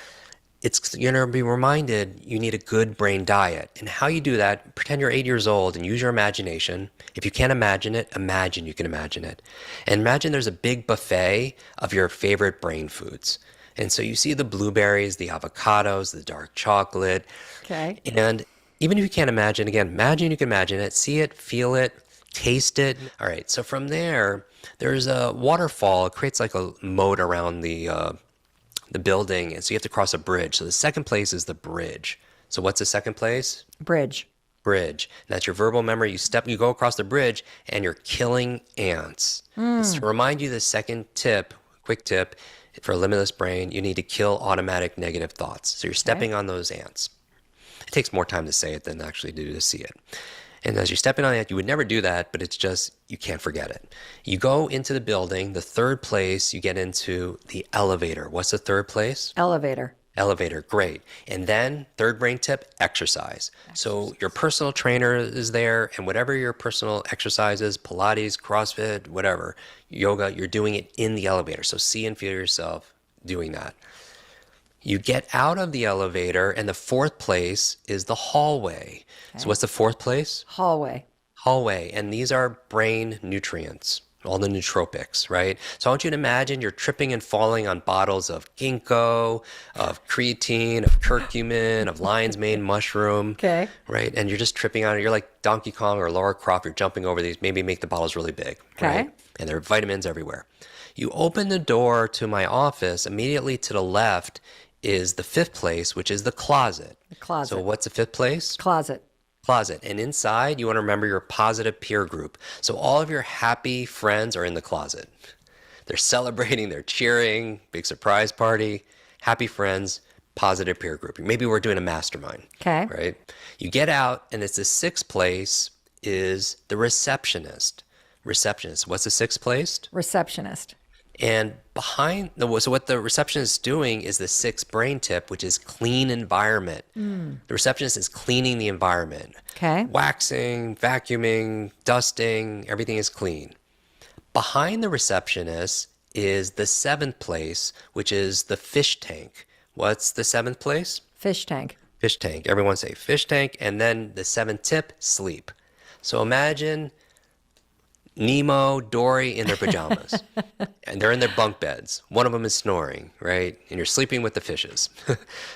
you're gonna be reminded you need a good brain diet. And how you do that, pretend you're 8 years old and use your imagination. If you can't imagine it, imagine you can imagine it. And imagine there's a big buffet of your favorite brain foods. And so you see the blueberries, the avocados, the dark chocolate. Okay. And even if you can't imagine, again, imagine you can imagine it, see it, feel it, taste it. All right, so from there, there's a waterfall. It creates like a moat around the building, and so you have to cross a bridge. So the second place is the bridge. So what's the second place? Bridge. Bridge. And that's your verbal memory. You go across the bridge, and you're killing ants. Just to remind you, the second tip, quick tip, for a limitless brain, you need to kill automatic negative thoughts. So you're stepping on those ants. It takes more time to say it than actually to see it. And as you're stepping on it, you would never do that, but it's just, you can't forget it. You go into the building. The third place, you get into the elevator. What's the third place? Elevator. Elevator, great. And then third brain tip, exercise. So your personal trainer is there, and whatever your personal exercises, Pilates, CrossFit, whatever, yoga, you're doing it in the elevator. So see and feel yourself doing that. You get out of the elevator, and the fourth place is the hallway. Okay. So what's the fourth place? Hallway. Hallway. And these are brain nutrients, all the nootropics, right? So I want you to imagine you're tripping and falling on bottles of ginkgo, of creatine, of curcumin, of lion's mane mushroom. Okay. Right? And you're just tripping on it. You're like Donkey Kong or Lara Croft. You're jumping over these, maybe make the bottles really big. Okay. Right? And there are vitamins everywhere. You open the door to my office. Immediately to the left is the fifth place, which is the closet. The closet. So what's the fifth place? Closet. Closet. And inside, you want to remember your positive peer group. So all of your happy friends are in the closet. They're celebrating, they're cheering, big surprise party, happy friends, positive peer group. Maybe we're doing a mastermind. Okay. Right? You get out, and it's the sixth place is the receptionist. Receptionist. What's the sixth place? Receptionist. And so what the receptionist is doing is the sixth brain tip, which is clean environment. The receptionist is cleaning the environment. Okay. Waxing, vacuuming, dusting, everything is clean. Behind the receptionist is the seventh place, which is the fish tank. What's the seventh place? Fish tank. Fish tank. Everyone say fish tank. And then the seventh tip, sleep. So imagine Nemo, Dory in their pajamas, and they're in their bunk beds. One of them is snoring, right? And you're sleeping with the fishes.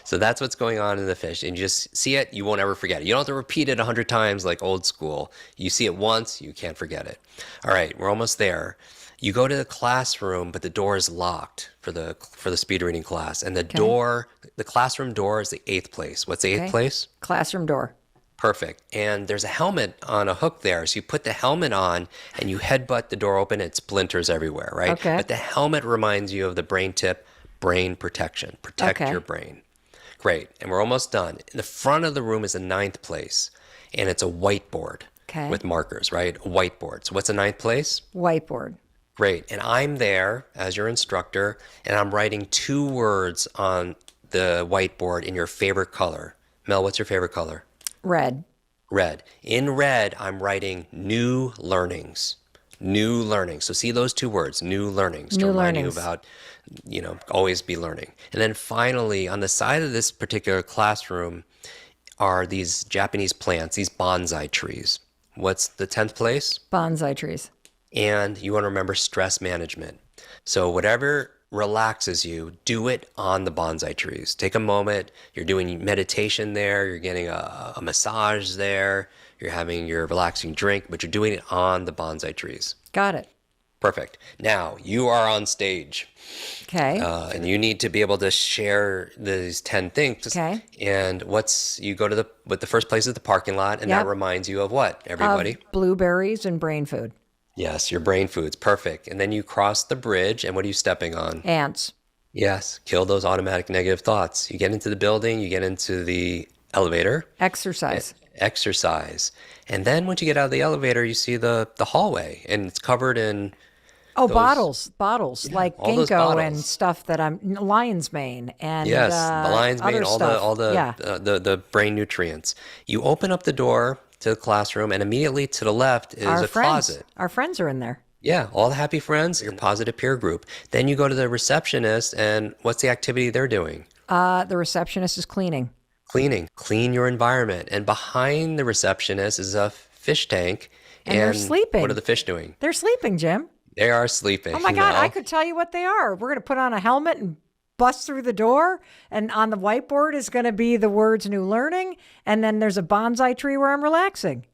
So that's what's going on in the fish. And you just see it, you won't ever forget it. You don't have to repeat it 100 times like old school. You see it once, you can't forget it. All right, we're almost there. You go to the classroom, but the door is locked for the speed reading class. And the classroom door is the eighth place. What's the eighth place? Classroom door. Perfect. And there's a helmet on a hook there. So you put the helmet on and you headbutt the door open, it splinters everywhere, right? Okay. But the helmet reminds you of the brain tip, brain protection. Protect your brain. Great. And we're almost done. In the front of the room is the ninth place, and it's a whiteboard with markers, right? A whiteboard. So what's the ninth place? Whiteboard. Great. And I'm there as your instructor, and I'm writing 2 words on the whiteboard in your favorite color. Mel, what's your favorite color? Red. Red. In red, I'm writing new learnings. New learnings. So see those 2 words, new learnings, to remind you about, always be learning. And then finally, on the side of this particular classroom are these Japanese plants, these bonsai trees. What's the 10th place? Bonsai trees. And you want to remember stress management. So whatever relaxes you, do it on the bonsai trees. Take a moment. You're doing meditation there. You're getting a massage there. You're having your relaxing drink, but you're doing it on the bonsai trees. Got it. Perfect. Now you are on stage. Okay. And you need to be able to share these 10 things. Okay. And you go to the first place is the parking lot, and that reminds you of what, everybody? Blueberries and brain food. Yes, your brain foods, perfect. And then you cross the bridge, and what are you stepping on? Ants. Yes, kill those automatic negative thoughts. You get into the building, you get into the elevator, Exercise. exercise. And then once you get out of the elevator, you see the hallway, and it's covered in Oh, those, bottles like all those ginkgo and bottles. stuff that I'm lion's mane and Yes, the lion's mane, other stuff. all Yeah. the brain nutrients. You open up the door to the classroom, and immediately to the left is Our a friends, closet. our friends are in there. Yeah, all the happy friends, your positive peer group. Then you go to the receptionist, and what's the activity they're doing? The receptionist is cleaning. Cleaning. Clean your environment. And behind the receptionist is a fish tank. And they're sleeping. What are the fish doing? They're sleeping, Jim. They are sleeping. Oh my God, Mel. I could tell you what they are. We're going to put on a helmet and bust through the door. And on the whiteboard is going to be the words new learning. And then there's a bonsai tree where I'm relaxing.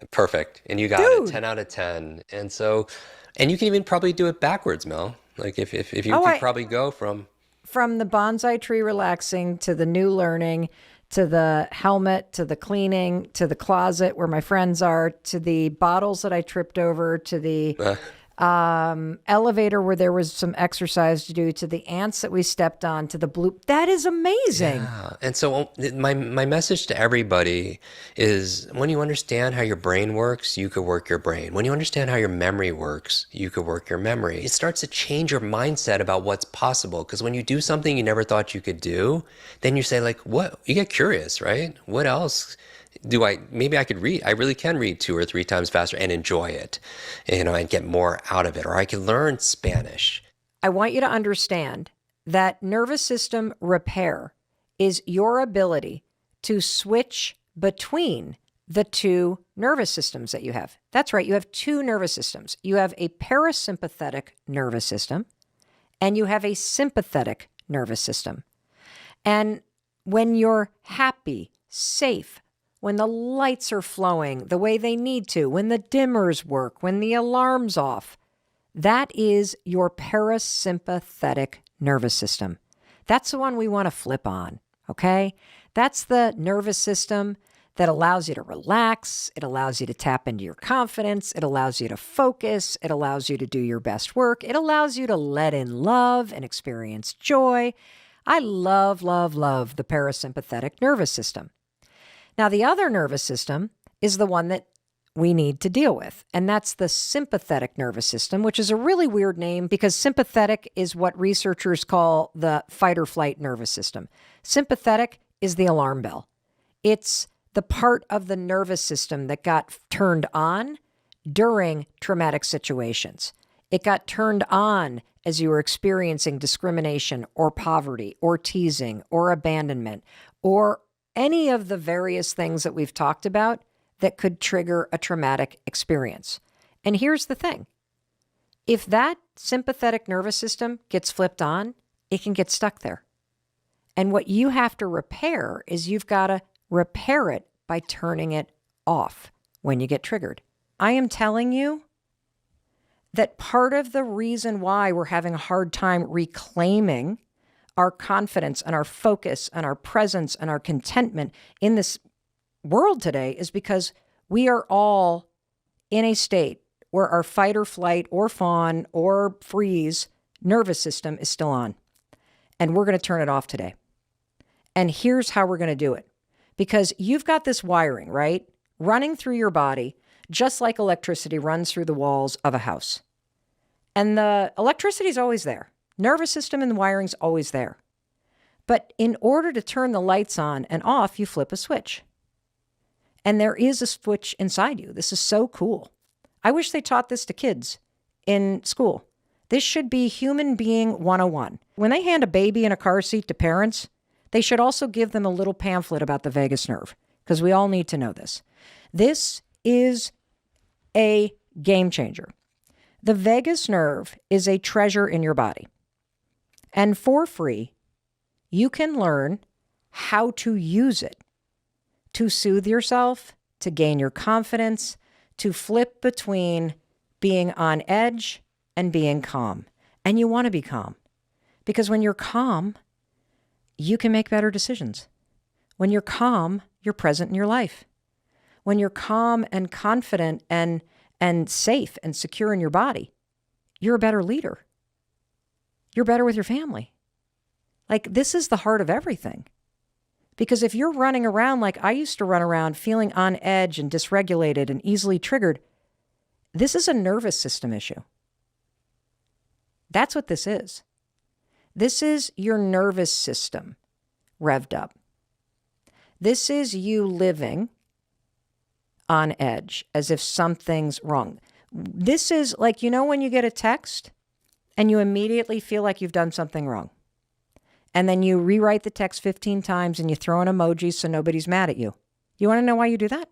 Perfect. And you got Dude. it, 10 out of 10. And so, and you can even probably do it backwards, Mel. Like if you could probably go from the bonsai tree relaxing to the new learning, to the helmet, to the cleaning, to the closet where my friends are, to the bottles that I tripped over, to the elevator where there was some exercise to do, to the ants that we stepped on, to the blue. That is amazing. Yeah. And so my message to everybody is when you understand how your brain works, you could work your brain. When you understand how your memory works, you could work your memory. It starts to change your mindset about what's possible. Because when you do something you never thought you could do, then you say like, what? You get curious, right? What else? Maybe I could read. I really can read 2 or 3 times faster and enjoy it, and get more out of it. Or I can learn Spanish. I want you to understand that nervous system repair is your ability to switch between the 2 nervous systems that you have. That's right. You have 2 nervous systems. You have a parasympathetic nervous system and you have a sympathetic nervous system. And when you're happy, safe, when the lights are flowing the way they need to, when the dimmers work, when the alarm's off, that is your parasympathetic nervous system. That's the one we want to flip on, okay? That's the nervous system that allows you to relax. It allows you to tap into your confidence. It allows you to focus. It allows you to do your best work. It allows you to let in love and experience joy. I love, love, love the parasympathetic nervous system. Now, the other nervous system is the one that we need to deal with, and that's the sympathetic nervous system, which is a really weird name because sympathetic is what researchers call the fight or flight nervous system. Sympathetic is the alarm bell. It's the part of the nervous system that got turned on during traumatic situations. It got turned on as you were experiencing discrimination or poverty or teasing or abandonment or any of the various things that we've talked about that could trigger a traumatic experience. And here's the thing. If that sympathetic nervous system gets flipped on, it can get stuck there. And what you have to repair is you've got to repair it by turning it off when you get triggered. I am telling you that part of the reason why we're having a hard time reclaiming our confidence and our focus and our presence and our contentment in this world today is because we are all in a state where our fight or flight or fawn or freeze nervous system is still on. And we're going to turn it off today. And here's how we're going to do it. Because you've got this wiring, right? Running through your body, just like electricity runs through the walls of a house. And the electricity is always there. Nervous system and the wiring's always there. But in order to turn the lights on and off, you flip a switch. And there is a switch inside you. This is so cool. I wish they taught this to kids in school. This should be human being 101. When they hand a baby in a car seat to parents, they should also give them a little pamphlet about the vagus nerve, because we all need to know this. This is a game changer. The vagus nerve is a treasure in your body. And for free, you can learn how to use it to soothe yourself, to gain your confidence, to flip between being on edge and being calm. And you want to be calm because when you're calm, you can make better decisions. When you're calm, you're present in your life. When you're calm and confident and and safe and secure in your body, you're a better leader. You're better with your family. Like, this is the heart of everything. Because if you're running around like I used to run around, feeling on edge and dysregulated and easily triggered, this is a nervous system issue. That's what this is. This is your nervous system revved up. This is you living on edge as if something's wrong. This is like, when you get a text and you immediately feel like you've done something wrong. And then you rewrite the text 15 times and you throw an emoji so nobody's mad at you. You want to know why you do that?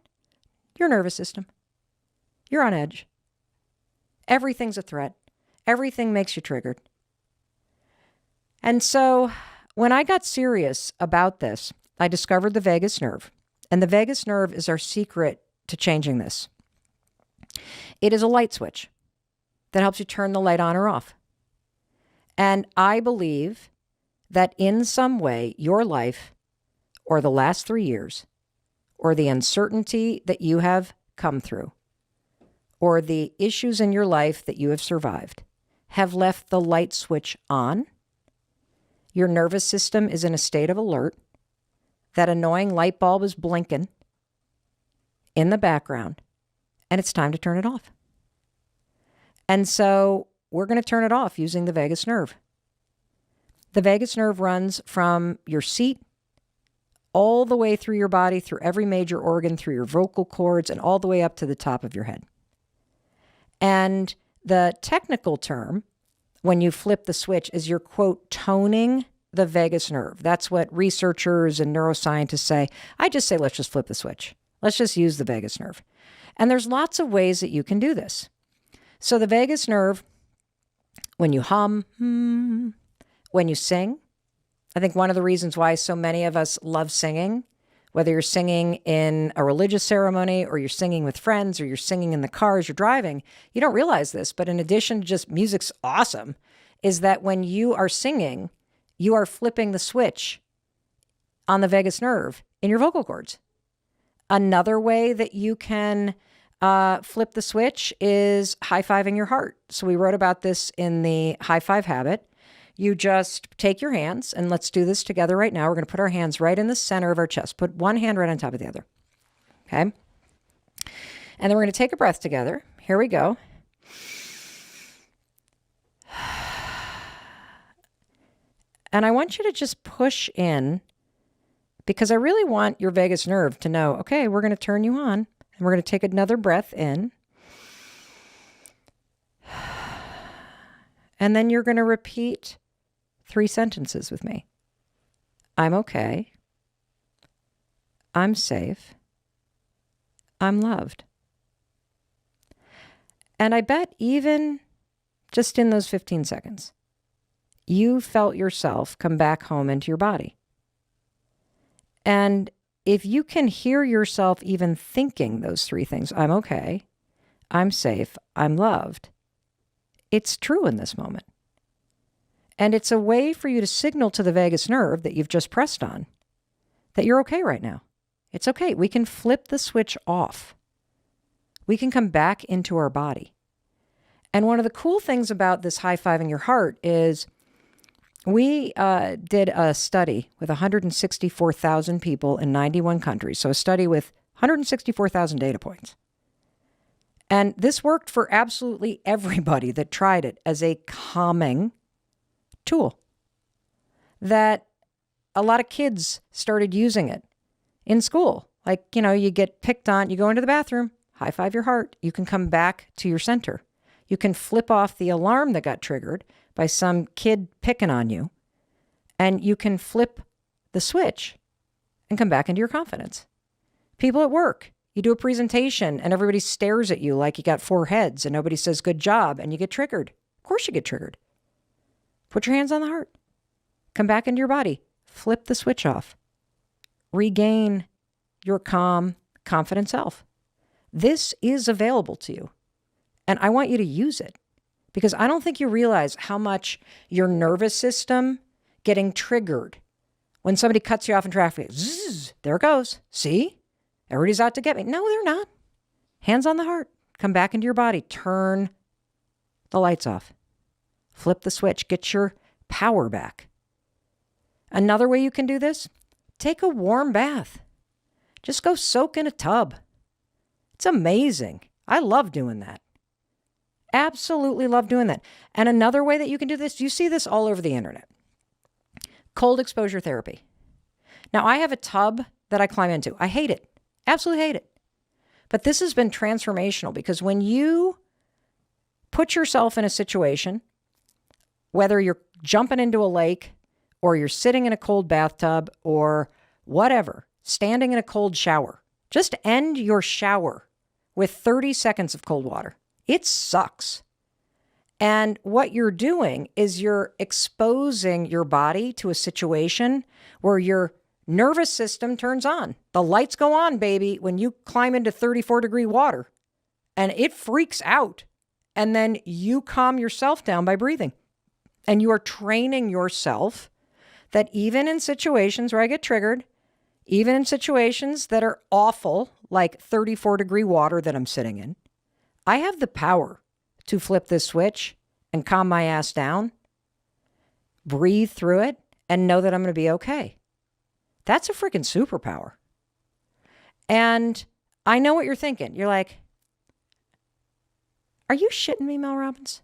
Your nervous system. You're on edge. Everything's a threat. Everything makes you triggered. And so when I got serious about this, I discovered the vagus nerve. And the vagus nerve is our secret to changing this. It is a light switch that helps you turn the light on or off. And I believe that in some way, your life, or the last 3 years, or the uncertainty that you have come through, or the issues in your life that you have survived, have left the light switch on. Your nervous system is in a state of alert. That annoying light bulb is blinking in the background, and it's time to turn it off. And so we're going to turn it off using the vagus nerve. The vagus nerve runs from your seat all the way through your body, through every major organ, through your vocal cords, and all the way up to the top of your head. And the technical term, when you flip the switch, is you're, quote, toning the vagus nerve. That's what researchers and neuroscientists say. I just say, let's just flip the switch. Let's just use the vagus nerve. And there's lots of ways that you can do this. So the vagus nerve, when you hum, when you sing, I think one of the reasons why so many of us love singing, whether you're singing in a religious ceremony or you're singing with friends or you're singing in the car as you're driving, you don't realize this, but in addition to just music's awesome, is that when you are singing, you are flipping the switch on the vagus nerve in your vocal cords. Another way that you can flip the switch is high-fiving your heart. So we wrote about this in the High Five Habit. You just take your hands, and let's do this together right now. We're going to put our hands right in the center of our chest. Put one hand right on top of the other. Okay? And then we're going to take a breath together. Here we go. And I want you to just push in, because I really want your vagus nerve to know, okay, we're going to turn you on, and we're going to take another breath in. And then you're going to repeat 3 sentences with me. I'm okay. I'm safe. I'm loved. And I bet even just in those 15 seconds, you felt yourself come back home into your body. And if you can hear yourself even thinking those 3 things, I'm okay, I'm safe, I'm loved, it's true in this moment. And it's a way for you to signal to the vagus nerve that you've just pressed on that you're okay right now. It's okay. We can flip the switch off. We can come back into our body. And one of the cool things about this high-fiving your heart is we did a study with 164,000 people in 91 countries. So a study with 164,000 data points. And this worked for absolutely everybody that tried it as a calming tool. That a lot of kids started using it in school. Like, you get picked on, you go into the bathroom, high five your heart. You can come back to your center. You can flip off the alarm that got triggered by some kid picking on you. And you can flip the switch and come back into your confidence. People at work, you do a presentation and everybody stares at you like you got 4 heads and nobody says good job and you get triggered. Of course you get triggered. Put your hands on the heart. Come back into your body. Flip the switch off. Regain your calm, confident self. This is available to you. And I want you to use it, because I don't think you realize how much your nervous system getting triggered when somebody cuts you off in traffic. Zzz, there it goes. See? Everybody's out to get me. No, they're not. Hands on the heart. come back into your body, turn the lights off, flip the switch, get your power back. Another way you can do this, take a warm bath. Just go soak in a tub. It's amazing. I love doing that. Absolutely love doing that. And another way that you can do this, you see this all over the internet. Cold exposure therapy. Now, I have a tub that I climb into. I hate it. Absolutely hate it. But this has been transformational because when you put yourself in a situation, whether you're jumping into a lake or you're sitting in a cold bathtub or whatever, standing in a cold shower, just end your shower with 30 seconds of cold water. It sucks. And what you're doing is you're exposing your body to a situation where your nervous system turns on. The lights go on, baby, when you climb into 34-degree water. And it freaks out. And then you calm yourself down by breathing. And you are training yourself that even in situations where I get triggered, even in situations that are awful, like 34-degree water that I'm sitting in, I have the power to flip this switch and calm my ass down, breathe through it, and know that I'm going to be okay. That's a freaking superpower. And I know what you're thinking. You're like, are you shitting me, Mel Robbins?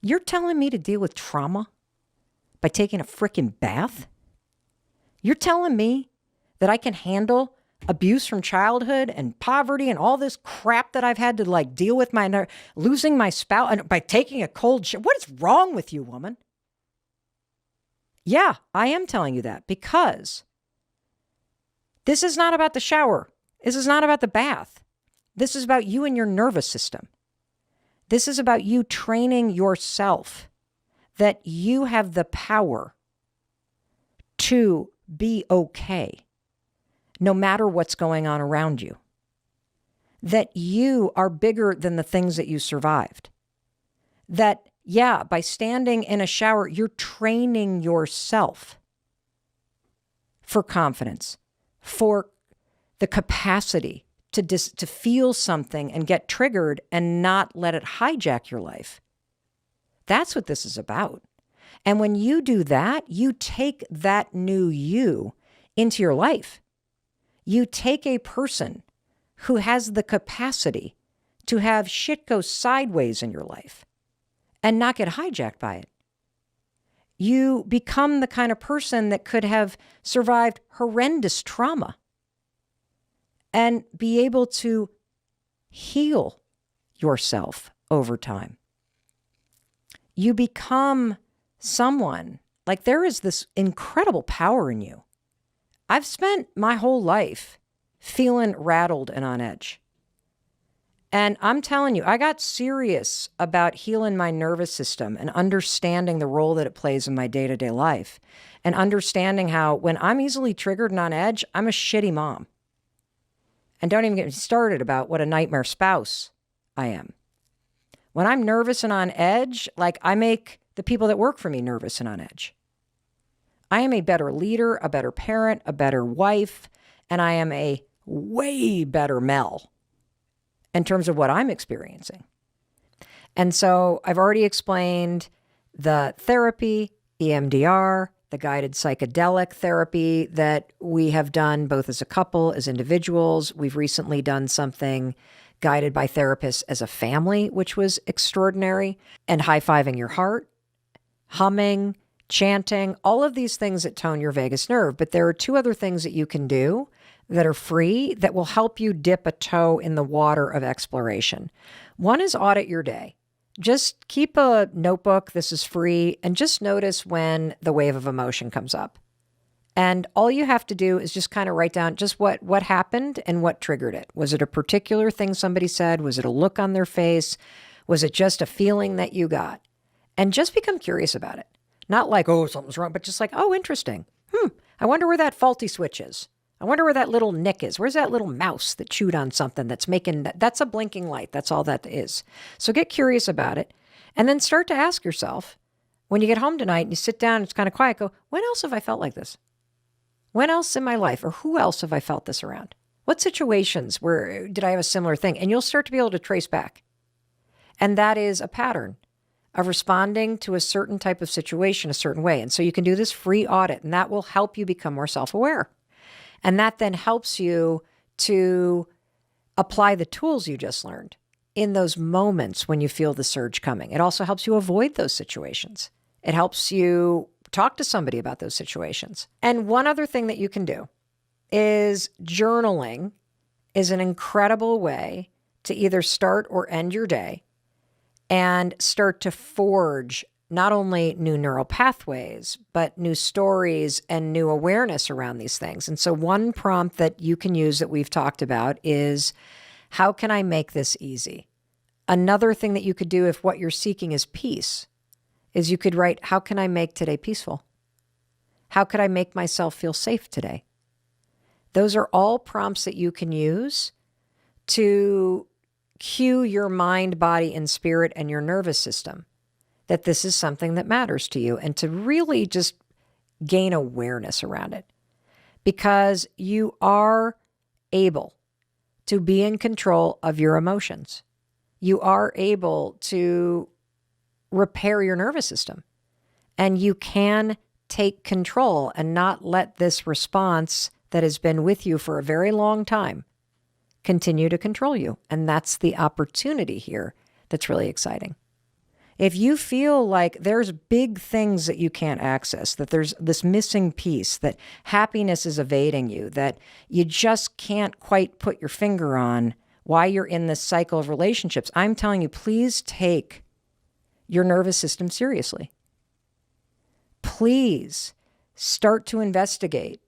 You're telling me to deal with trauma by taking a freaking bath? You're telling me that I can handle abuse from childhood and poverty and all this crap that I've had to like deal with losing my spouse and by taking a cold shower? What is wrong with you, woman? Yeah, I am telling you that because this is not about the shower. This is not about the bath. This is about you and your nervous system. This is about you training yourself that you have the power to be okay, no matter what's going on around you. That you are bigger than the things that you survived. That, yeah, by standing in a shower, you're training yourself for confidence, for the capacity to feel something and get triggered and not let it hijack your life. That's what this is about. And when you do that, you take that new you into your life. You take a person who has the capacity to have shit go sideways in your life and not get hijacked by it. You become the kind of person that could have survived horrendous trauma and be able to heal yourself over time. You become someone, like there is this incredible power in you. I've spent my whole life feeling rattled and on edge. And I'm telling you, I got serious about healing my nervous system and understanding the role that it plays in my day-to-day life and understanding how when I'm easily triggered and on edge, I'm a shitty mom. And don't even get me started about what a nightmare spouse I am. When I'm nervous and on edge, like I make the people that work for me nervous and on edge. I am a better leader, a better parent, a better wife, and I am a way better Mel in terms of what I'm experiencing. And so I've already explained the therapy, EMDR, the guided psychedelic therapy that we have done both as a couple, as individuals. We've recently done something guided by therapists as a family, which was extraordinary, and high-fiving your heart, humming, chanting, all of these things that tone your vagus nerve. But there are two other things that you can do that are free that will help you dip a toe in the water of exploration. One is audit your day. Just keep a notebook. This is free. And just notice when the wave of emotion comes up. And all you have to do is just kind of write down just what happened and what triggered it. Was it a particular thing somebody said? Was it a look on their face? Was it just a feeling that you got? And just become curious about it. Not like, oh, something's wrong, but just like, oh, interesting. I wonder where that faulty switch is. I wonder where that little nick is. Where's that little mouse that chewed on something that's making that's a blinking light. That's all that is. So get curious about it. And then start to ask yourself, when you get home tonight and you sit down and it's kind of quiet, go, when else have I felt like this? When else in my life or who else have I felt this around? What situations where did I have a similar thing? And you'll start to be able to trace back. And that is a pattern of responding to a certain type of situation a certain way. And so you can do this free audit, and that will help you become more self-aware. And that then helps you to apply the tools you just learned in those moments when you feel the surge coming. It also helps you avoid those situations. It helps you talk to somebody about those situations. And one other thing that you can do is journaling is an incredible way to either start or end your day and start to forge not only new neural pathways, but new stories and new awareness around these things. And so one prompt that you can use that we've talked about is, how can I make this easy? Another thing that you could do if what you're seeking is peace is you could write, how can I make today peaceful? How could I make myself feel safe today? Those are all prompts that you can use to cue your mind, body, and spirit and your nervous system that this is something that matters to you, and to really just gain awareness around it, because you are able to be in control of your emotions. You are able to repair your nervous system, and you can take control and not let this response that has been with you for a very long time continue to control you. And that's the opportunity here that's really exciting. If you feel like there's big things that you can't access, that there's this missing piece, that happiness is evading you, that you just can't quite put your finger on why you're in this cycle of relationships, I'm telling you, please take your nervous system seriously. Please start to investigate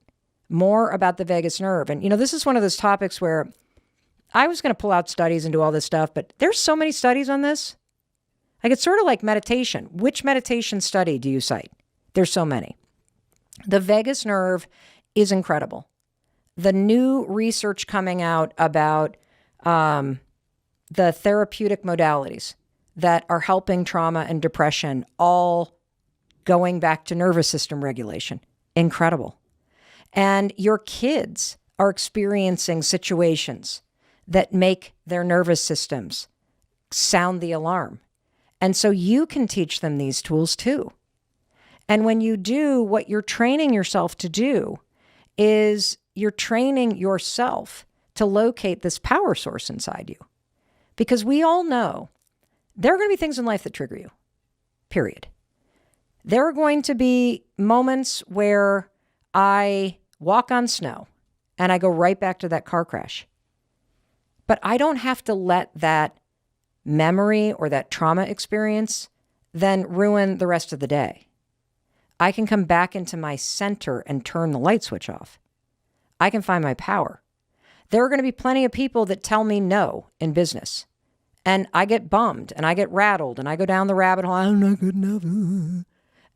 more about the vagus nerve. And, this is one of those topics where I was going to pull out studies and do all this stuff, but there's so many studies on this. Like, it's sort of like meditation. Which meditation study do you cite? There's so many. The vagus nerve is incredible. The new research coming out about the therapeutic modalities that are helping trauma and depression, all going back to nervous system regulation. Incredible. And your kids are experiencing situations that make their nervous systems sound the alarm. And so you can teach them these tools too. And when you do, what you're training yourself to do is you're training yourself to locate this power source inside you. Because we all know there are going to be things in life that trigger you, period. There are going to be moments where I walk on snow and I go right back to that car crash. But I don't have to let that memory or that trauma experience then ruin the rest of the day. I can come back into my center and turn the light switch off. I can find my power. There are going to be plenty of people that tell me no in business. And I get bummed and I get rattled and I go down the rabbit hole. I'm not good enough.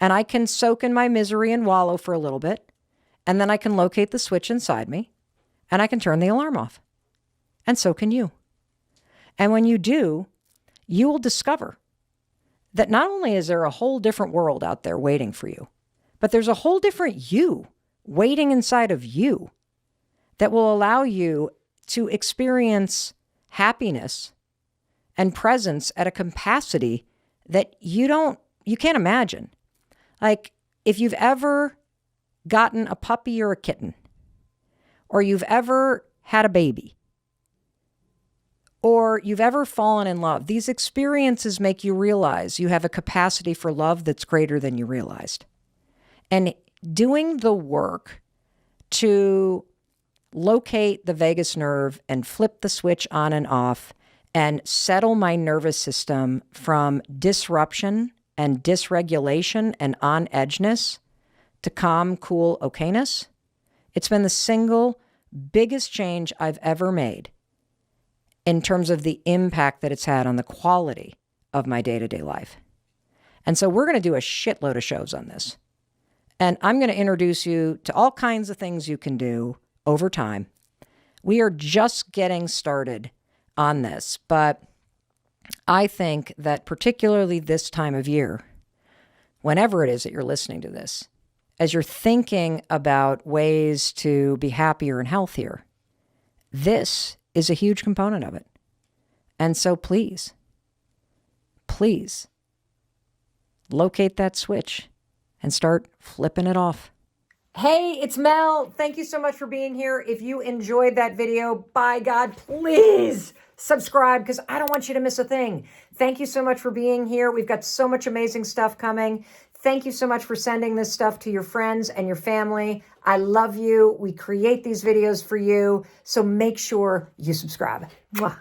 And I can soak in my misery and wallow for a little bit. And then I can locate the switch inside me and I can turn the alarm off. And so can you. And when you do, you will discover that not only is there a whole different world out there waiting for you, but there's a whole different you waiting inside of you that will allow you to experience happiness and presence at a capacity that you can't imagine. Like, if you've ever gotten a puppy or a kitten, or you've ever had a baby, or you've ever fallen in love, these experiences make you realize you have a capacity for love that's greater than you realized. And doing the work to locate the vagus nerve and flip the switch on and off and settle my nervous system from disruption and dysregulation and on-edgeness to calm, cool okayness, it's been the single biggest change I've ever made in terms of the impact that it's had on the quality of my day-to-day life. And so we're going to do a shitload of shows on this. And I'm going to introduce you to all kinds of things you can do over time. We are just getting started on this, but I think that particularly this time of year, whenever it is that you're listening to this, as you're thinking about ways to be happier and healthier, This is a huge component of it. And so please locate that switch and start flipping it off. Hey, it's Mel. Thank you so much for being here. If you enjoyed that video, by God, please subscribe because I don't want you to miss a thing. Thank you so much for being here. We've got so much amazing stuff coming. Thank you so much for sending this stuff to your friends and your family. I love you. We create these videos for you. So make sure you subscribe. Mwah.